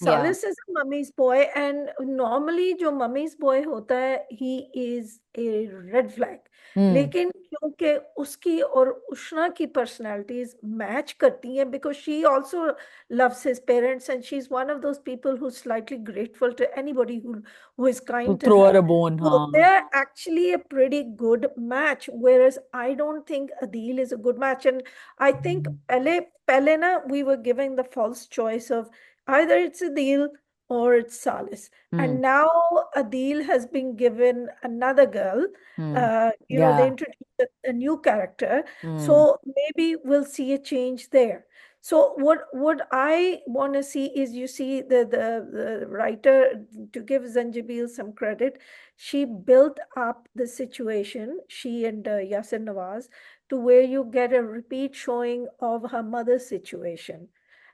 या Salas is a mummy's boy, and normally जो mummy's boy होता है, he is a red flag. हम्म लेकिन क्योंकि उसकी और उष्णा की personalities match करती हैं, because she also loves his parents, and she's one of those people who's slightly grateful to anybody who is too kind to throw अर her. अ बोन, So हाँ। they're actually a pretty good match, whereas I don't think Adil is a good match. And I think पहले ना we were giving the false choice of either it's Adil or it's Salis. Hmm And now Adil has been given another girl. या They introduced a new character. Hmm So maybe we'll see a change there. So what I want to see is, you see, the writer, to give Zanjabil some credit, she built up the situation, she and Yasir Nawaz, to where you get a repeat showing of her mother's situation.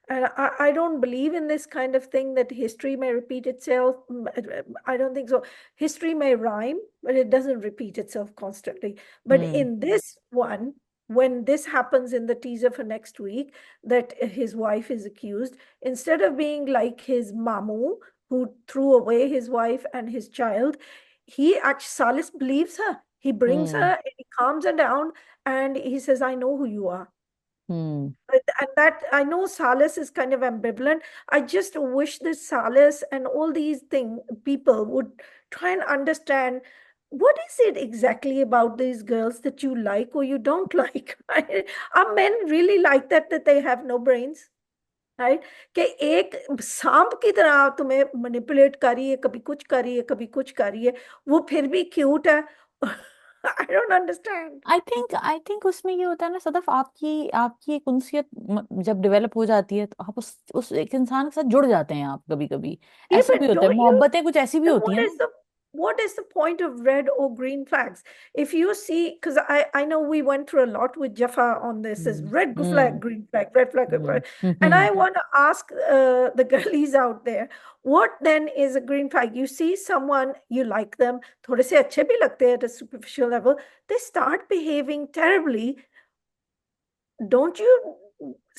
And I don't believe in this kind of thing that history may repeat itself. I don't think so. History may rhyme, but it doesn't repeat itself constantly. But hmm in this one, when this happens in the teaser for next week, that his wife is accused, instead of being like his Mamu, who threw away his wife and his child, he actually, Salis believes her. He brings her hmm and he calms her down, and he says, I know who you are. Hmm And that, I know Salis is kind of ambivalent. I just wish that Salis and all these people would try and understand, what is it exactly about these girls that you like or you don't like. Are men really like that they have no brains? Right, कि एक सांप की तरह तुम्हें manipulate कर रही है, कभी कुछ कर रही है, कभी कुछ कर रही है, वो फिर भी क्यूट है। I don't understand. I think उसमें ये होता है ना सदफ, आपकी आपकी एक उनसियत जब डेवलप हो जाती है तो आप उस एक इंसान के साथ जुड़ जाते हैं आप, कभी कभी Yeah, ऐसा भी but होता है, don't you? मोहब्बतें कुछ ऐसी भी Then होती है ना। what is the point of red or green flags? If you see, because I know we went through a lot with Jaffa on this, is hmm red flag, hmm green flag, red flag, hmm and I hmm want to ask the girlies out there, what then is a green flag? You see someone, you like them, थोड़े से अच्छे भी लगते हैं at a superficial level, they start behaving terribly. Don't you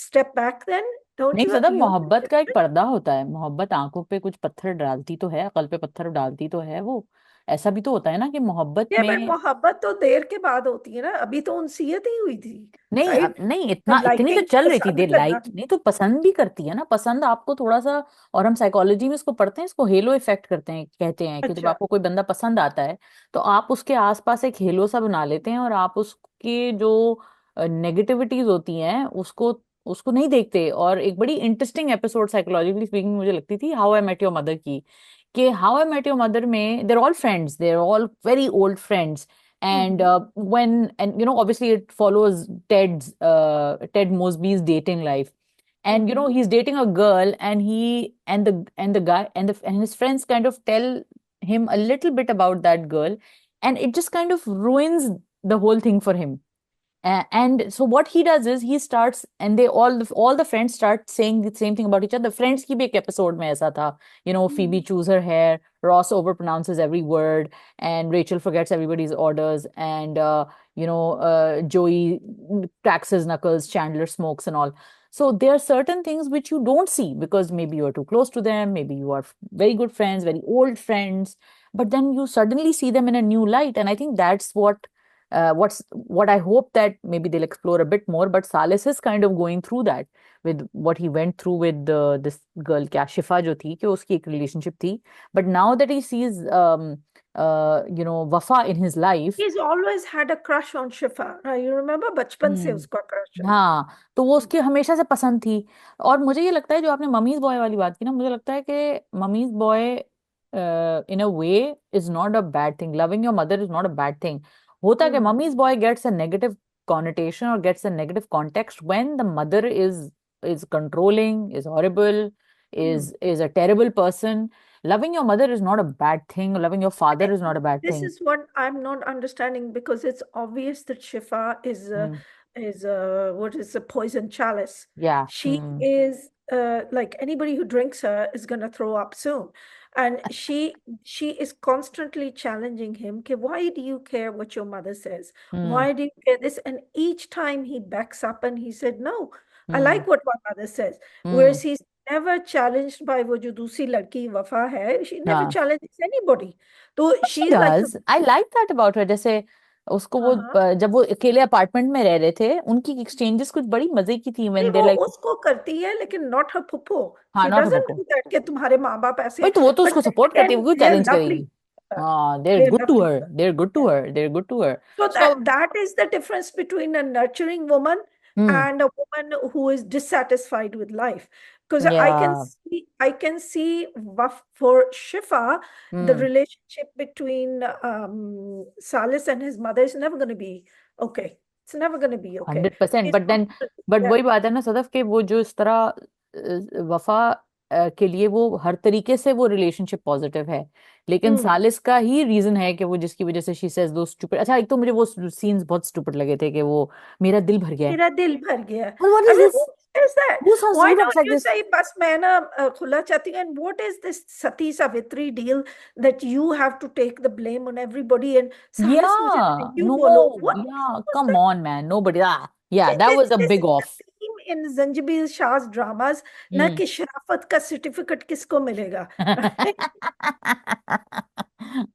step back then? Don't नहीं you Sadaf, look मोहब्बत का एक different? पर्दा होता है, मोहब्बत आंखों पे कुछ पत्थर डालती तो है, अकल पे पत्थर डालती तो है वो। ऐसा भी तो होता है ना कि मोहब्बत ये बट में। मोहब्बत तो देर के बाद होती है ना, अभी तो उनसीयत ही हुई थी। नहीं राइट, नहीं, इतना इतनी तो लाइकिंग, चल रही थी, पसंद दे करना। लाइक नहीं तो पसंद भी करती है ना, पसंद आपको थोड़ा सा। और हम साइकोलॉजी में इसको पढ़ते हैं, इसको हेलो इफेक्ट करते हैं, कहते हैं कि जब अच्छा। आपको कोई बंदा पसंद आता है तो आप उसके आसपास एक हेलो सा बना लेते हैं, और आप उसके जो नेगेटिविटीज होती हैं उसको उसको नहीं देखते। और एक बड़ी इंटरेस्टिंग एपिसोड साइकोलॉजिकली स्पीकिंग मुझे लगती थी how I met your mother की, कि how I met your mother में they're all friends, they're all very old friends, and hmm when and obviously it follows Ted Mosby's dating life, and hmm he's dating a girl, and the guy and his friends kind of tell him a little bit about that girl, and it just kind of ruins the whole thing for him. And so what he does is he starts, and they all the friends start saying the same thing about each other. Friends की भी एक episode में ऐसा था, Phoebe chews her hair, Ross overpronounces every word, and Rachel forgets everybody's orders, and Joey cracks his knuckles, Chandler smokes and all. So there are certain things which you don't see because maybe you are too close to them, maybe you are very good friends, very old friends, but then you suddenly see them in a new light, and I think that's what I hope that maybe they'll explore a bit more. But Salis is kind of going through that with what he went through with this girl, क्या शिफा जो थी, कि उसकी एक relationship थी. But now that he sees Wafa in his life. he's always had a crush on Shifa, you remember, बचपन से उसका crush है। हाँ, तो वो उसकी हमेशा से पसंद थी। और मुझे ये लगता है जो आपने ममीज बॉय वाली बात की ना, मुझे लगता है कि mummy's boy in a way is not a bad thing, loving your mother is not a bad thing. होता क्या, hmm mummy's boy gets a negative connotation or gets a negative context when the mother is controlling, is horrible, hmm is a terrible person. Loving your mother is not a bad thing, loving your father is not a bad This thing. is what I'm not understanding, because it's obvious that Shifa Mm. is what is a poison chalice. Yeah. She is like, anybody who drinks her is going to throw up soon. and she is constantly challenging him कि why do you care what your mother says, hmm why do you care this, and each time he backs up and he said no, I hmm like what my mother says, hmm whereas he's never challenged by वो जो दूसरी लड़की वफा है, she never हाँ, challenges anybody, तो she she's like the does. I like that about her. जैसे उसको वो हाँ, जब वो अकेले अपार्टमेंट में रह रहे थे, उनकी एक्सचेंजेस कुछ बड़ी मजे की थी, नहीं when they वो like, उसको करती है लेकिन नॉट हर फुप्पो, हाँ, she not doesn't her, do that कि तुम्हारे माँ बाप ऐसे भाई हैं, तो वो तो बट उसको सपोर्ट करती है, वो क्यों दे आर चैलेंज लवली, करेगी? हाँ, they're they are good to lovely, her, they're good to her, they're good to her. so so that is the difference between a nurturing woman हम्म and a woman who is dissatisfied with life. Because या I can see for Shifa, the hmm relationship between Salis and his mother is never going to be okay. It's never going to be okay. 100%, He's but then, but yeah. वही बात है ना सदफ, के वो जो इस तरह वफा के लिए वो हर तरीके से वो रिलेशनशिप पॉजिटिव है, लेकिन Hmm. सालिस का ही रीजन है कि वो जिसकी वजह से शी सेज दो स्टूपिड। अच्छा, एक तो मुझे वो सीन्स बहुत स्टूपिड लगे थे कि वो मेरा दिल भर गया है, मेरा दिल भर गया. What I is mean, this, who says that? Why who talks don't like you this? say, बस मैं ना खुला चाहती हूँ, and what is this Sati Savitri deal that you have to take the blame on everybody and सालिस मुझे Yeah, thank you no, बोलो. What yeah, was come that? on man, nobody, yeah, that was a This big is the off। theme in Zanjabil Shah's dramas, ना हम्म कि शराफत का certificate किसको मिलेगा.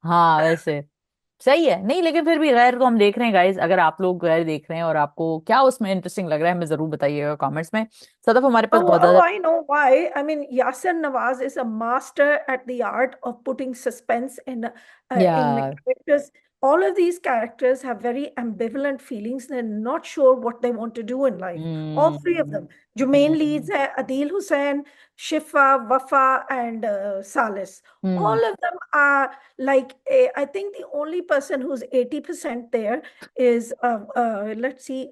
हाँ वैसे सही है, नहीं लेकिन फिर भी गैर तो हम देख रहे हैं गाइस, अगर आप लोग गैर देख रहे हैं और आपको क्या उसमें इंटरेस्टिंग लग रहा है, हमें जरूर बताइएगा कमेंट्स में। सदफ हमारे पास बहुत Oh, ज्यादा। I know why. I mean, Yasser Nawaz is a master at the art of putting suspense in the या characters. All of these characters have very ambivalent feelings. They're not sure what they want to do in life. All three of hmm them. जो main leads हैं, Adil Hussain, Shifa, Wafa, and Salis. Hmm All of them are like, I think the only person who's 80% there is, let's see,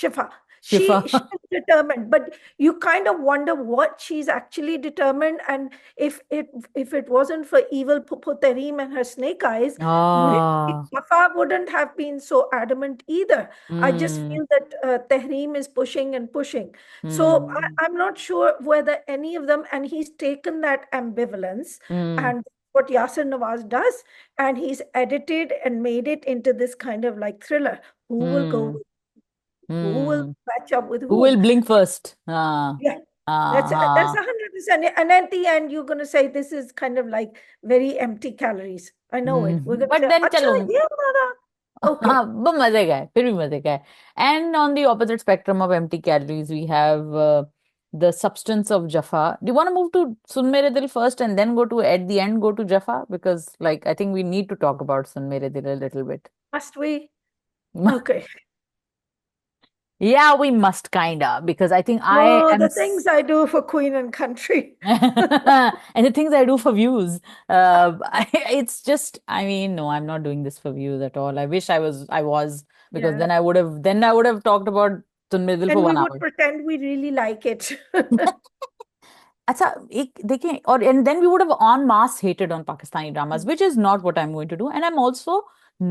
Shifa. Shifa She is determined, but you kind of wonder what she's actually determined. And if it wasn't for evil Pupu Tareem and her snake eyes, maybe हाँ Wafa wouldn't have been so adamant either. I just hmm feel that Tahreem is pushing and pushing. So hmm I'm not sure whether any of them, and he's taken that ambivalence hmm and what Yasir Nawaz does, and he's edited and made it into this kind of like thriller. Who will go, hmm who will hmm match up with who whom? will blink first? हाँ Yeah, हाँ that's हाँ 100%. And at the end, you're going to say this is kind of like very empty calories. I know it. We're going to but say, then चलो, "Acha, ye हमारा." हाँ Okay. वो मजे का है, फिर भी मजे का है। And on the opposite spectrum of empty calories we have the substance of Jaffa. Do you want to move to Sun Mere Dil first and then go to at the end go to Jaffa? Because like I think we need to talk about Sun Mere Dil a little bit. Must we? Okay. Yeah, we must kinda, because I think I Oh, am the things I do for Queen and Country. and the things I do for views. It's just, I mean, no, I'm not doing this for views at all. I wish I was, because Yeah. then I would have talked about Sun Mere Dil for And we one would hour. pretend we really like it. अच्छा, एक देखें, और and then we would have en masse hated on Pakistani dramas, which is not what I'm going to do, and I'm also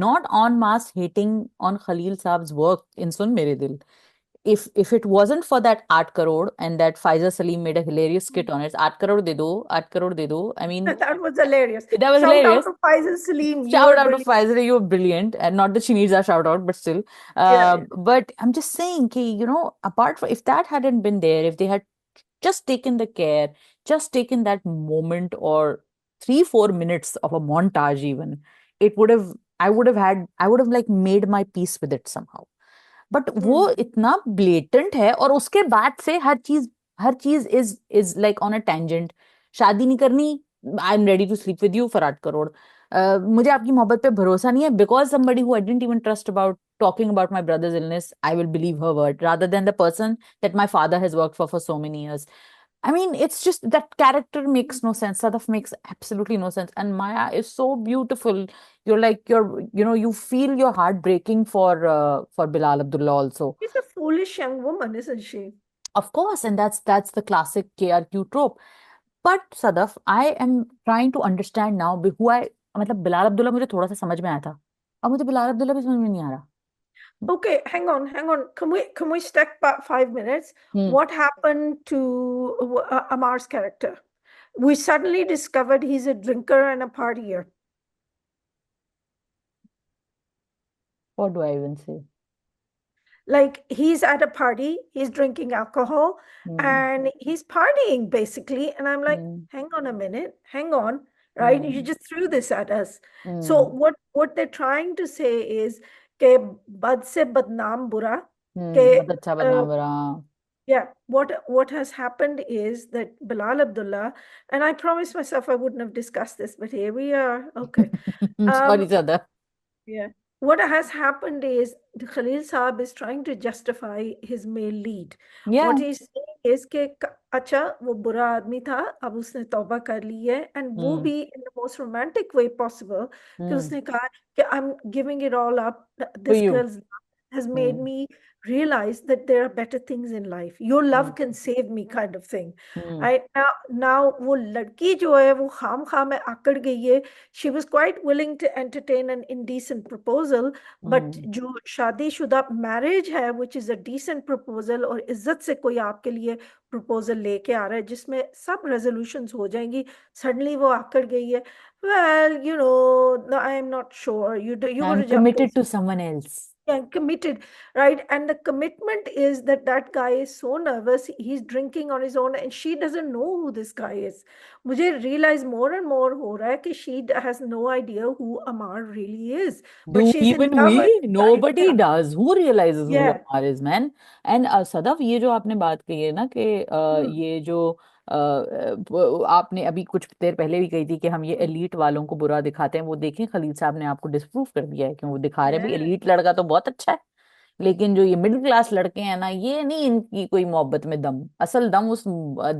not en masse hating on Khalil Saab's work in Sun Mere Dil. If it wasn't for that 8 crore and that Faiza Salim made a hilarious skit on it, 8 crore de do, 8 crore de do. I mean, That was hilarious. that was Shout out hilarious. to Faisal Salim. You Shout are out to brilliant. Pfizer, you're brilliant. And not that she needs our shout out, but still. Yeah, yeah. But I'm just saying, ki, apart from, if that hadn't been there, if they had just taken the care, just taken that moment or 3 4 minutes of a montage, even, it would have, I would have like made my peace with it somehow. But वो Hmm. इतना blatant है, और उसके बाद से हर चीज is like on a tangent. शादी नहीं करनी, I am ready to sleep with you for 8 crore. मुझे आपकी मोहब्बत पे भरोसा नहीं है, because somebody who I didn't even trust about talking about my brother's illness, I will believe her word rather than the person that my father has worked for so many years. I mean, it's just that character makes no sense. Sadaf makes absolutely no sense. And Maya is so beautiful. You feel your heart breaking for Bilal Abdullah also. She's a foolish young woman, isn't she? Of course, and that's the classic KRQ trope. But Sadaf, I am trying to understand now who I, मतलब बिलाल अब्दुल्ला मुझे थोड़ा सा समझ में आया था, अब मुझे बिलाल अब्दुल्ला भी समझ में नहीं आ रहा। Okay, hang on, hang on. Can we step back 5 minutes? Hmm What happened to Amar's character? We suddenly discovered he's a drinker and a partier. What do I even say? Like he's at a party, he's drinking alcohol, Hmm. and he's partying basically. And I'm like, Hmm. hang on a minute, hang on, right? You Hmm. just threw this at us. So Hmm. what they're trying to say is कि बद से बदनाम बुरा कि बहुत अच्छा uh, बदनाम हो रहा. yeah, what has happened is that Bilal Abdullah, and I promised myself I wouldn't have discussed this, but here we are. Okay. Sorry, Um, Sada. yeah. What has happened is the Khalil Saab is trying to justify his male lead. What Yeah. he's saying is कि अच्छा वो बुरा आदमी था, अब उसने तौबा कर ली है, and वो Hmm. भी in the most romantic way possible कि Hmm. उसने कहा कि I'm giving it all up. For This you. girl's love has made Hmm. me realize that there are better things in life. Your Hmm. love can save me, kind of thing. Hmm. I now वो लड़की जो है वो खाम में आकड़ गई है. She was quite willing to entertain an indecent proposal, but Hmm. जो शादीशुदा marriage है, which is a decent proposal और इज्जत से कोई आपके लिए proposal लेके आ रहा है जिसमें सब resolutions हो जाएंगी, suddenly वो आकड़ गई है. Well, no, I am not sure. You got I'm to jump in committed to someone else. and committed, right? And the commitment is that that guy is so nervous, he's drinking on his own, and she doesn't know who this guy is. मुझे realize more and more हो रहा है कि she has no idea who Amar really is, but Do she's in even love with we? the guy. Nobody Yeah, does. Who realizes who yeah. Amar is, man? And Sadaf, ये जो आपने बात कही है ना कि Hmm. ये जो आपने अभी कुछ देर पहले भी कही थी कि हम ये Hmm. एलीट वालों को बुरा दिखाते हैं, वो देखें खलील साहब ने आपको डिस्प्रूव कर दिया है कि वो दिखा रहे हैं भाई Yeah. एलीट लड़का तो बहुत अच्छा है, लेकिन जो ये मिडिल क्लास लड़के हैं ना, ये नहीं इनकी कोई मोहब्बत में दम. असल दम उस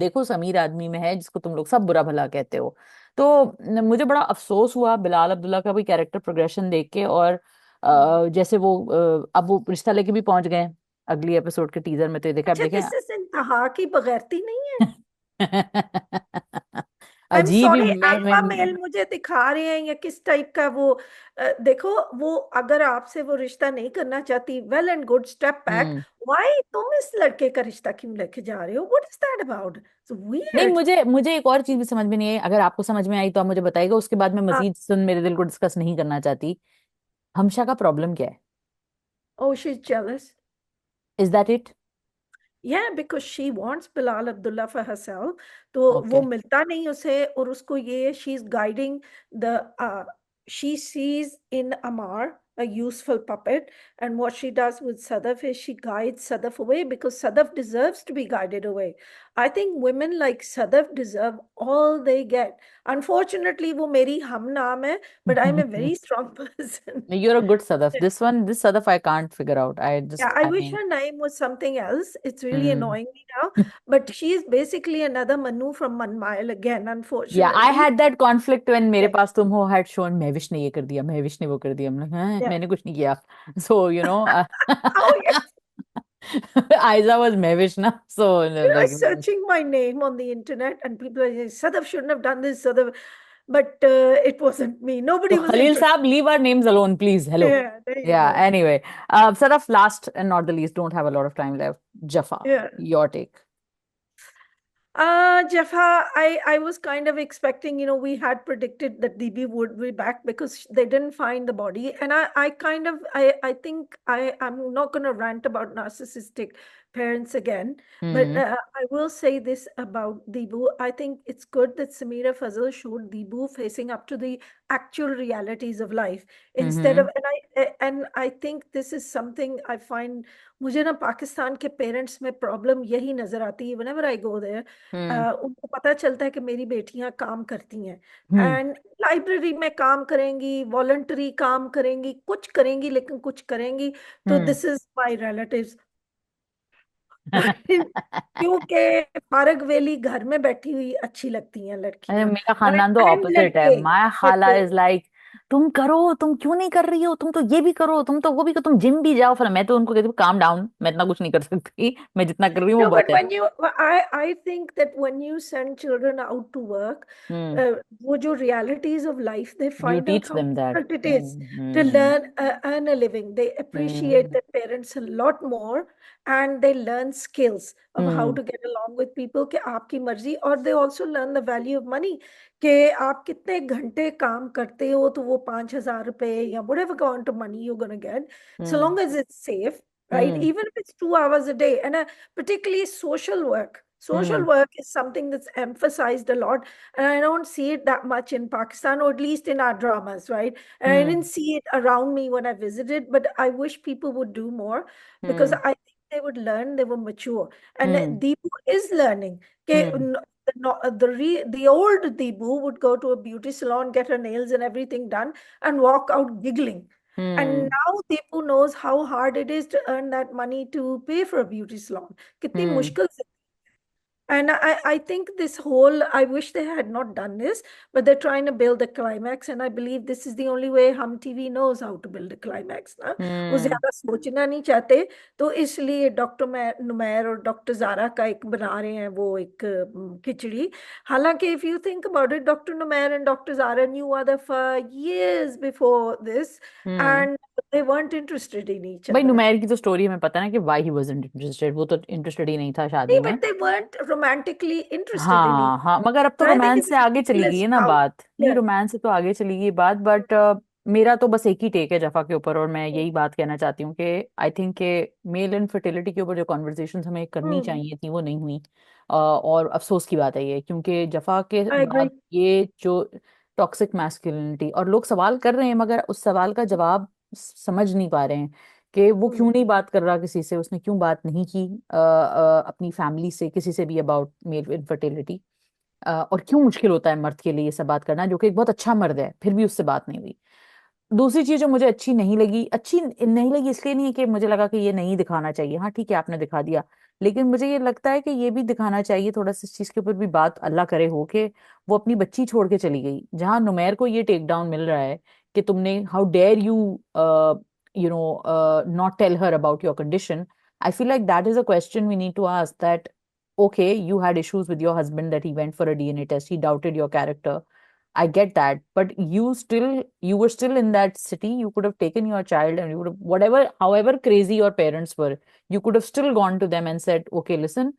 देखो उस अमीर आदमी में है जिसको तुम लोग सब बुरा भला कहते हो. तो मुझे बड़ा अफसोस हुआ बिलाल अब्दुल्ला का भी कैरेक्टर प्रोग्रेशन देख के. और Hmm. जैसे वो अब वो रिश्ता लेके भी पहुंच गए अगली एपिसोड के टीजर में, तो ये देखा, अब अच्छा, देखें. दिस इज इंतहा की बगैरती नहीं है. आई एम अजीब ही. सॉरी, मैं अल्फा मेल मुझे दिखा रहे हैं या किस टाइप का वो. देखो, वो अगर आपसे वो रिश्ता नहीं करना चाहती, well and good, step back. Hmm. Why तुम इस लड़के का रिश्ता क्यों लेके जा रहे हो? What is that about? It's नहीं, वियर्ड. मुझे मुझे एक और चीज भी समझ में नहीं आई. अगर आपको समझ में आई तो आप मुझे बताइएगा, उसके बाद मैं मजीद सुन मेरे दिल को डिस्कस नहीं करना चाहती. हमशा का प्रॉब्लम क्या है? Oh, she is jealous. Is that it? Yeah, because she wants Bilal Abdullah for herself. तो वो ओके. मिलता नहीं उसे, और उसको ये she's guiding the she sees in Amar a useful puppet, and what she does with Sadaf is she guides Sadaf away because Sadaf deserves to be guided away. I think women like Sadaf deserve all they get. Unfortunately, वो मेरी हम नाम है, but I'm a very strong person. You're a good Sadaf. This Sadaf I can't figure out. Yeah, I I wish mean, her name was something else. It's really hmm. annoying me now. But she is basically another Manu from Manmail again, Yeah, I unfortunately. had that conflict when मेरे Yeah, पास तुम हो had shown Mahwish ने ये कर दिया, महविश ने वो कर दिया. I'm like, हाँ, yeah. मैंने कुछ नहीं किया. So, Oh, yes. Aiza was Mahwish ना. So, I like, was searching my name on the internet, and people are saying, Sadaf shouldn't have done this, Sadaf. But it wasn't me. so Nobody was Khalil interested. Saab, leave our names alone, please. Hello. Yeah, there you Yeah, go. anyway. Sadaf, last and not the least, don't have a lot of time left. Jaffa, Yeah. your take. Jaffa, I was kind of expecting, we had predicted that DB would be back because they didn't find the body. And I think I'm not going to rant about narcissistic parents again, but Hmm. I will say this about Deebu. I think it's good that Samira Fazal showed Deebu facing up to the actual realities of life instead Hmm. of, and I think this is something I find. मुझे ना पाकिस्तान के parents में problem यही नजर आती है. Whenever I go there, Hmm. उनको पता चलता है कि मेरी बेटियां काम करती हैं, Hmm. एंड लाइब्रेरी में काम करेंगी, वॉलंटरी काम करेंगी, कुछ करेंगी, लेकिन कुछ करेंगी. तो Hmm. This is my relatives. क्योंकि फारग वेली घर में बैठी हुई अच्छी लगती हैं अरे लड़कियां, मेरा राइट, खानदान तो एंड ऑपोजिट है. लड़के माय खाला लड़के इज लाइक तुम करो, तुम क्यों नहीं कर रही हो, तुम तो ये भी करो, तुम तो वो भी करो, तुम जिम भी जाओ। फिर मैं तो उनको कहती हूँ काम डाउन, मैं इतना कुछ नहीं कर सकती, मैं जितना कर रही हूँ वो No, बहुत but है। I think that when you send children out to work, हम्म। वो जो realities of life, they you find out teach how them that. difficult it is to hmm. learn, earn a living. They appreciate hmm. their parents a lot more, and they learn skills of how hmm. to get along with people. कि आपकी मर्जी, और they also learn the value of money. कि आप कितने घंटे काम करते हो, तो वो 5,000 रुपए या whatever amount of money you're gonna get, so hmm. long as it's safe, right? Hmm. Even if it's 2 hours a day, and particularly social work. Social hmm. work is something that's emphasized a lot, and I don't see it that much in Pakistan, or at least in our dramas, right? And I hmm. didn't see it around me when I visited, but I wish people would do more, because hmm. I think they would learn, they were mature. And hmm. Deepu is learning. Okay, hmm. the old Deepu would go to a beauty salon, get her nails and everything done, and walk out giggling. And hmm. now Deepu knows how hard it is to earn that money to pay for a beauty salon. कितनी हम्म। मुश्किल से। And I think this whole, I wish they had not done this, but they're trying to build a climax, and I believe this is the only way Hum TV knows how to build a climax ना। वो हम्म। ज्यादा सोचना नहीं चाहते, तो इसलिए doctor Numair और doctor Zara का एक बना रहे हैं, वो एक खिचड़ी। हालांकि if you think about it, Dr. Numair and Dr. Zara knew other for years before this, hmm. and they weren't interested in each भाई other. नुमैर की तो स्टोरी हमें पता है ना कि वाई ही वाजंट इंटरेस्टेड, वो तो इंटरेस्टेड ही नहीं था शादी नहीं, में। but they weren't romantically interested in each हाँ हाँ, मगर अब तो other. I think romance it's से आगे चली गई ridiculous है ना how, बात, नहीं yeah. रोमांस से तो आगे चली गई बात, बट मेरा तो बस एक ही टेक है जफा के ऊपर, और मैं यही बात कहना चाहती हूँ कि आई थिंक के मेल इनफर्टिलिटी के ऊपर जो कॉन्वर्जेशन हमें करनी Hmm, चाहिए थी वो नहीं हुई। और अफसोस की बात है ये, क्योंकि जफा के I बाद agree. ये जो टॉक्सिक मैस्कुलिनिटी, और लोग सवाल कर रहे हैं मगर उस सवाल का जवाब समझ नहीं पा रहे हैं कि वो Hmm, क्यों नहीं बात कर रहा किसी से, उसने क्यों बात नहीं की अपनी फैमिली से किसी से भी अबाउट मेल इनफर्टिलिटी। और क्यों मुश्किल होता है मर्द के लिए ये सब बात करना, जो कि एक बहुत अच्छा मर्द है फिर भी उससे बात नहीं हुई। दूसरी चीज जो मुझे अच्छी नहीं लगी इसलिए नहीं है कि मुझे लगा कि ये नहीं दिखाना चाहिए, हाँ ठीक है आपने दिखा दिया, लेकिन मुझे ये लगता है कि ये भी दिखाना चाहिए थोड़ा सा, इस चीज के ऊपर भी बात अल्लाह करे हो, कि वो अपनी बच्ची छोड़ के चली गई, जहां नुमैर को ये टेक डाउन मिल रहा है कि तुमने how dare you you know not tell her about your condition. I feel like that is a question we need to ask, that okay, you had issues with your husband that he went for a DNA test, he doubted your character, I get that, but you were still in that city. You could have taken your child and you would have, whatever, however crazy your parents were, you could have still gone to them and said, okay, listen,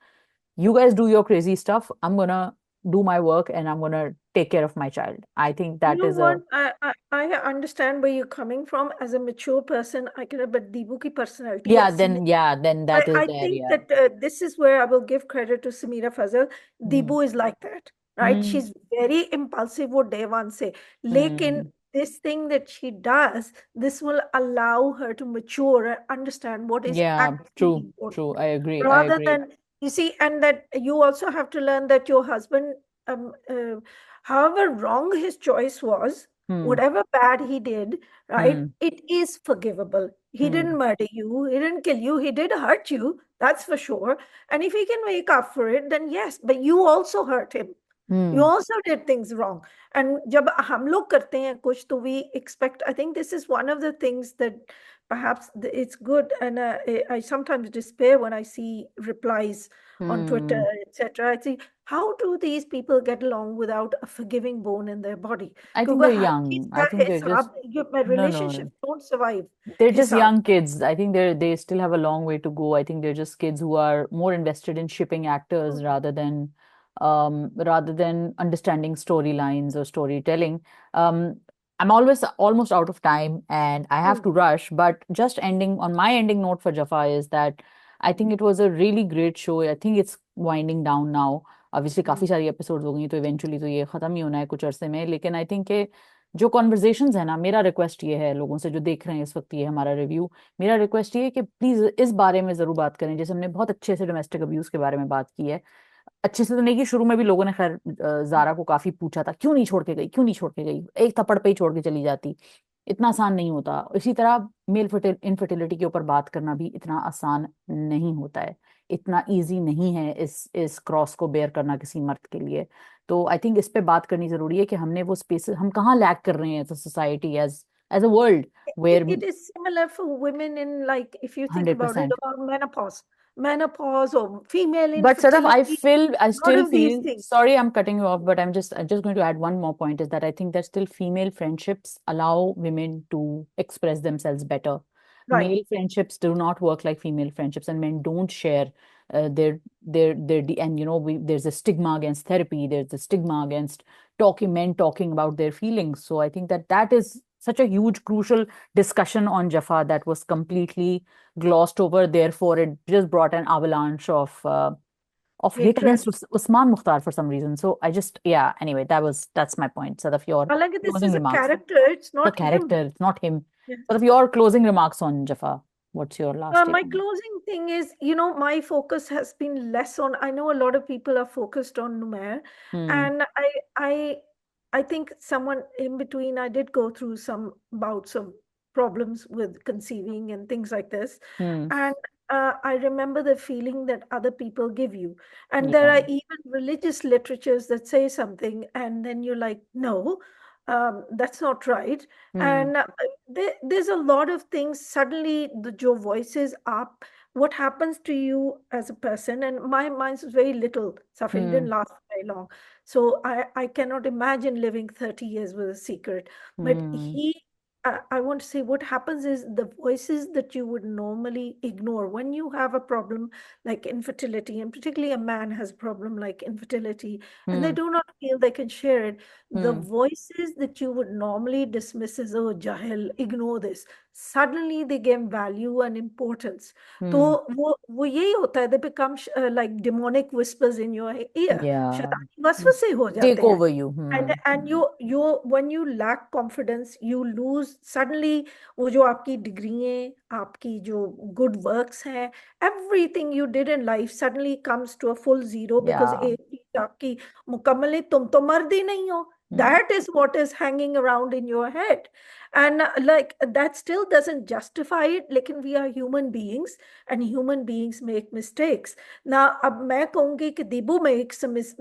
you guys do your crazy stuff. I'm gonna do my work and I'm gonna take care of my child. I think You that know is a, what? I understand where you're coming from as a mature person. I can, but Deepu ki personality ऐसी है। yeah, then that is I there, think yeah. that this is where I will give credit to Samira Fazal. Hmm. Deepu is like that, right? Hmm. She's very impulsive वो day one से, लेकिन Hmm. this thing that she does, this will allow her to mature and understand what is Yeah, actually true, important, true. I agree. I rather agree. than, you see, and that you also have to learn that your husband, um, uh, however wrong his choice was, Hmm. whatever bad he did, right, Hmm. it is forgivable. He Hmm. didn't murder you, he didn't kill you, he did hurt you, that's for sure. And if he can make up for it, then yes, but you also hurt him. You Hmm. also did things wrong. And जब हम लोग करते हैं कुछ, तो we expect, I think this is one of the things that perhaps it's good, and I sometimes despair when I see replies on Twitter, Hmm. etc. I see, how do these people get along without a forgiving bone in their body? I think क्योंकि they're हर चीज young. I का think they're just, हिसाब, no, no. relationships don't survive They're just हिसाब। young kids. I think they still have a long way to go. I think they're just kids who are more invested in shipping actors rather than understanding storylines or storytelling. Um, I'm always almost out of time and I have to rush, but just ending on my ending note for Jaffa is that I think it was a really great show. I think it's winding down now. Obviously काफी सारी episodes हो गई तो eventually तो ये खत्म ही होना है कुछ अरसे में, लेकिन आई थिंक जो कॉन्वर्जेशंस है ना, मेरा रिक्वेस्ट ये है लोगों से जो देख रहे हैं इस वक्त ये हमारा रिव्यू, मेरा रिक्वेस्ट ये है कि प्लीज इस बारे में जरूर बात करें, जैसे हमने बहुत अच्छे से डोमेस्टिक अब्यूज के बारे में बात की है, अच्छे से तो नहीं, कि शुरू में भी लोगों ने खैर जारा को काफी पूछा था क्यों नहीं छोड़ के गई, क्यों नहीं छोड़ के गई, एक थप्पड़ पे ही छोड़ के चली जाती, इतना आसान नहीं होता। इसी तरह मेल इनफर्टिलिटी के ऊपर बात करना भी इतना आसान नहीं होता है, इतना इजी नहीं है इस क्रॉस को बेयर करना किसी मर्द के लिए। तो आई थिंक इस पे बात करनी जरूरी है कि हमने वो स्पेस हम कहाँ लैक कर रहे हैं as a society, as as a world, where It is similar for women in, like, if you think about it, 100%. about menopause or female But Sadaf, infertility, I a lot still of these feel, things. sorry, I'm cutting you off, but I'm just going to add one more point is that I think that still female friendships allow women to express themselves better. Right. Male friendships do not work like female friendships, and men don't share and there's a stigma against therapy. There's a stigma against men talking about their feelings. So I think that that is such a huge, crucial discussion on Jaffa that was completely glossed over. Therefore, it just brought an avalanche of hate Hatred. against Usman Mukhtar for some reason. So I just, yeah, anyway, that's my point. Sort of your Halanki, this closing is a remarks. character, it's The not him. character, it's not him. Yes. Sort of your closing remarks on Jaffa. What's your last take My on closing thing is, my focus has been less on. I know a lot of people are focused on Numair, it? Hmm. and I think someone in between. I did go through some bouts of problems with conceiving and things like this, Hmm. and I remember the feeling that other people give you, and there Yeah. are even religious literatures that say something, and then you're like, no, that's not right, Hmm. and there's a lot of things suddenly your voice is up. What happens to you as a person? And my mind is very little suffering, didn't Hmm. last very long, so I cannot imagine living 30 years with a secret. But Hmm. I want to say what happens is the voices that you would normally ignore when you have a problem like infertility, and particularly a man has a problem like infertility, and they Hmm. do not feel they can share it. The Hmm. voices that you would normally dismiss as, oh, jahil, ignore this, suddenly they gain value and importance. तो Hmm. वो यही होता है, they become like demonic whispers in your ear, Yeah. शैतानी वसवसे हो Take जाते हैं. over you. Hmm. And you when you lack confidence, you lose suddenly. वो जो आपकी डिग्रियां, आपकी जो good works हैं, everything you did in life suddenly comes to a full zero, because Yeah. एक चीज आपकी मुकम्मल है, तुम तो मर्द ही नहीं हो. Hmm. That is what is hanging around in your head. And like that still doesn't justify it. लेकिन we are human beings, and human beings make mistakes. Now, अब मैं कहूंगी कि Dibu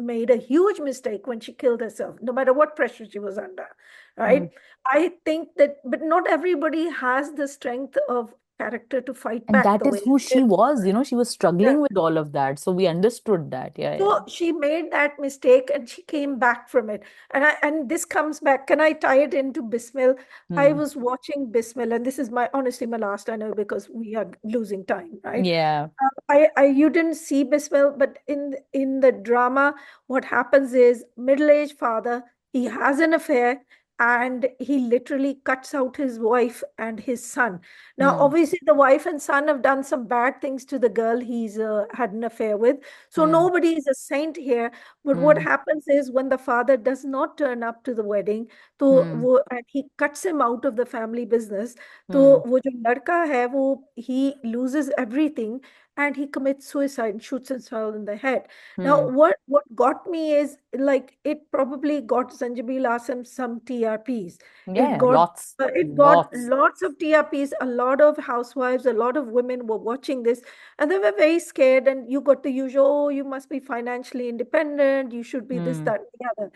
made a huge mistake when she killed herself, no matter what pressure she was under, Hmm. right? I think that, but not everybody has the strength of character to fight And back that the way is who she she did. was. She was Yeah. struggling with all of that. So we understood that. Yeah, yeah. So she made that mistake and she came back from it. And this comes back. Can I tie it into Bismil? I Hmm. was watching Bismil, and this is my honestly my last, I know, because we are losing time, right? Yeah. I you didn't see Bismil, but in the drama, what happens is middle-aged father, he has an affair, and he literally cuts out his wife and his son. Now, Hmm. obviously, the wife and son have done some bad things to the girl he's had an affair with. So Hmm. nobody is a saint here. But what Hmm. happens is when the father does not turn up to the wedding, तो Hmm. वो and he cuts him out of the family business. तो Hmm. वो जो लड़का है वो he loses everything, and he commits suicide and shoots himself in the head. Now, Hmm. what got me is, like, it probably got Sanjabil Asam some TRPs. It Yeah. got Lots. it got Lots. lots of TRPs. A lot of housewives, a lot of women were watching this, and they were very scared. And you got the usual, oh, you must be financially independent, you should be this, Hmm. that, and the other.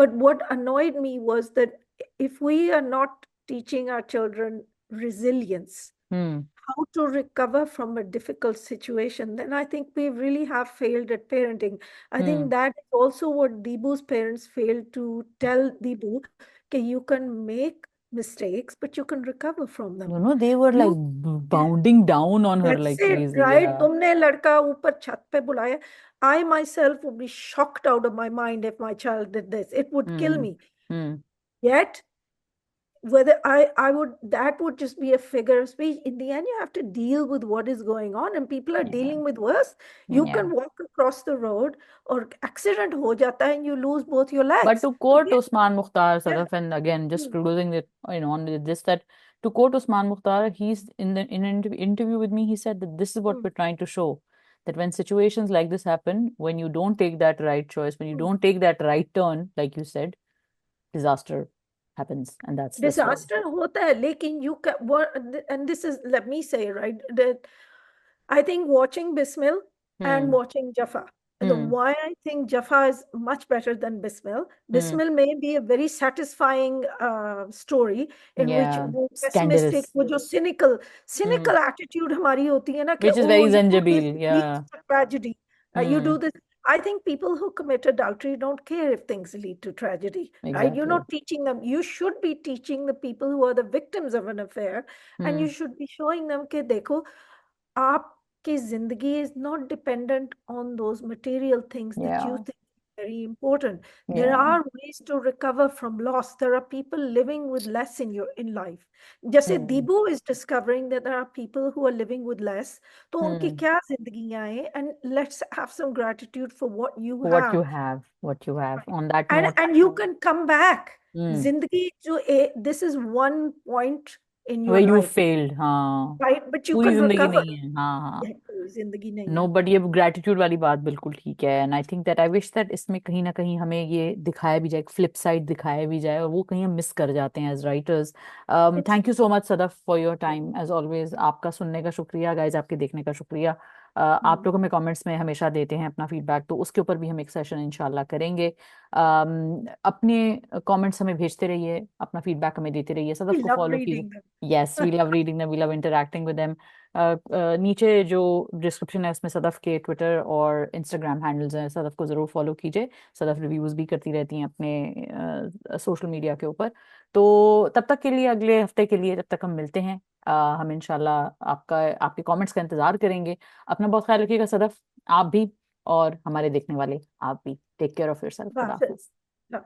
But what annoyed me was that if we are not teaching our children resilience, Hmm. how to recover from a difficult situation, then I think we really have failed at parenting. I think Hmm. that is also what Deebu's parents failed to tell Deebu, that you can make mistakes, but you can recover from them. They were like You, yeah, bounding down on her that's like it, crazy. right? Yeah. तुमने लड़का ऊपर छत पे बुलाया. I myself would be shocked out of my mind if my child did this. It would kill Hmm. me. Hmm. Yet whether I would, that would just be a figure of speech. In the end, you have to deal with what is going on, and people are Yeah. dealing with worse. You Yeah. can walk across the road, or accident ho jata hai and you lose both your But legs. to So quote Usman Mukhtar, yeah, Sadaf, and again, just mm, closing it, on this, that to quote Usman Mukhtar, he's in an interview with me, he said that this is what mm, we're trying to show, that when situations like this happen, when you don't take that right choice, when you mm. don't take that right turn, like you said, disaster happens, and that's the story. Disaster hota hai, lekin you can, and this is, let me say, right, that I think watching Bismil and Hmm. watching Jaffa, hmm why I think Jaffa is much better than Bismil. Hmm Bismil may be a very satisfying story in which या वो pessimistic, scandalous वो जो cynical हम्म cynical attitude हमारी होती है ना कि which is oh very you do this, Zanjabil it leads yeah to tragedy. You hmm do this. I think people who commit adultery don't care if things lead to tragedy, right? You're exactly not teaching them. You should be teaching the people who are the victims of an affair, and you hmm should be showing them कि देखो आपकी जिंदगी is not dependent on those material things that you yeah think are very important. There yeah are ways to recover from loss. There are people living with less in life. जैसे हम्म दीबू is discovering that there are people who are living with less. तो उनकी हम्म क्या जिंदगियां हैं, and let's have some gratitude for what you what have. you have on that note And you can come back. हम्म जिंदगी जो this is one point in where your you life, failed हाँ right? But you पूरी can जिंदगी recover. नहीं है हाँ हाँ यह कोई जिंदगी नहीं नो है। बट ये ग्रेटिट्यूड वाली बात बिल्कुल ठीक है and I think that I wish that इसमें कहीं ना कहीं हमें ये दिखाया भी जाए फ्लिप साइड दिखाया भी जाए और वो कहीं हम मिस कर जाते हैं as writers It's thank you so much Sadaf for your time as always आपका सुनने का शुक्रिया गाइज आपके देखने का शुक्रिया आप लोग हमें कमेंट्स में हमेशा देते हैं अपना फीडबैक तो उसके ऊपर भी हम एक सेशन इंशाल्लाह करेंगे अपने कमेंट्स हमें भेजते रहिए अपना फीडबैक हमें देते रहिए सदफ we को love फॉलो कीजिए reading them. Yes we love reading them we love interacting with them नीचे जो डिस्क्रिप्शन है उसमें सदफ के ट्विटर और इंस्टाग्राम हैंडल्स हैं सदफ को ज़रूर फॉलो कीजिए सदफ रिव्यूज़ भी करती रहती हैं अपने सोशल मीडिया के ऊपर तो तब तक के लिए अगले हफ्ते के लिए जब तक हम मिलते हैं हम इंशाल्लाह आपके कमेंट्स का इंतज़ार करेंगे अपना बहुत ख्याल रखिएगा सदफ आप भी और हमारे देखने वाले आप भी टेक केयर ऑफ़ योरसेल्फ खुदा Bye. हाफिज़ Bye.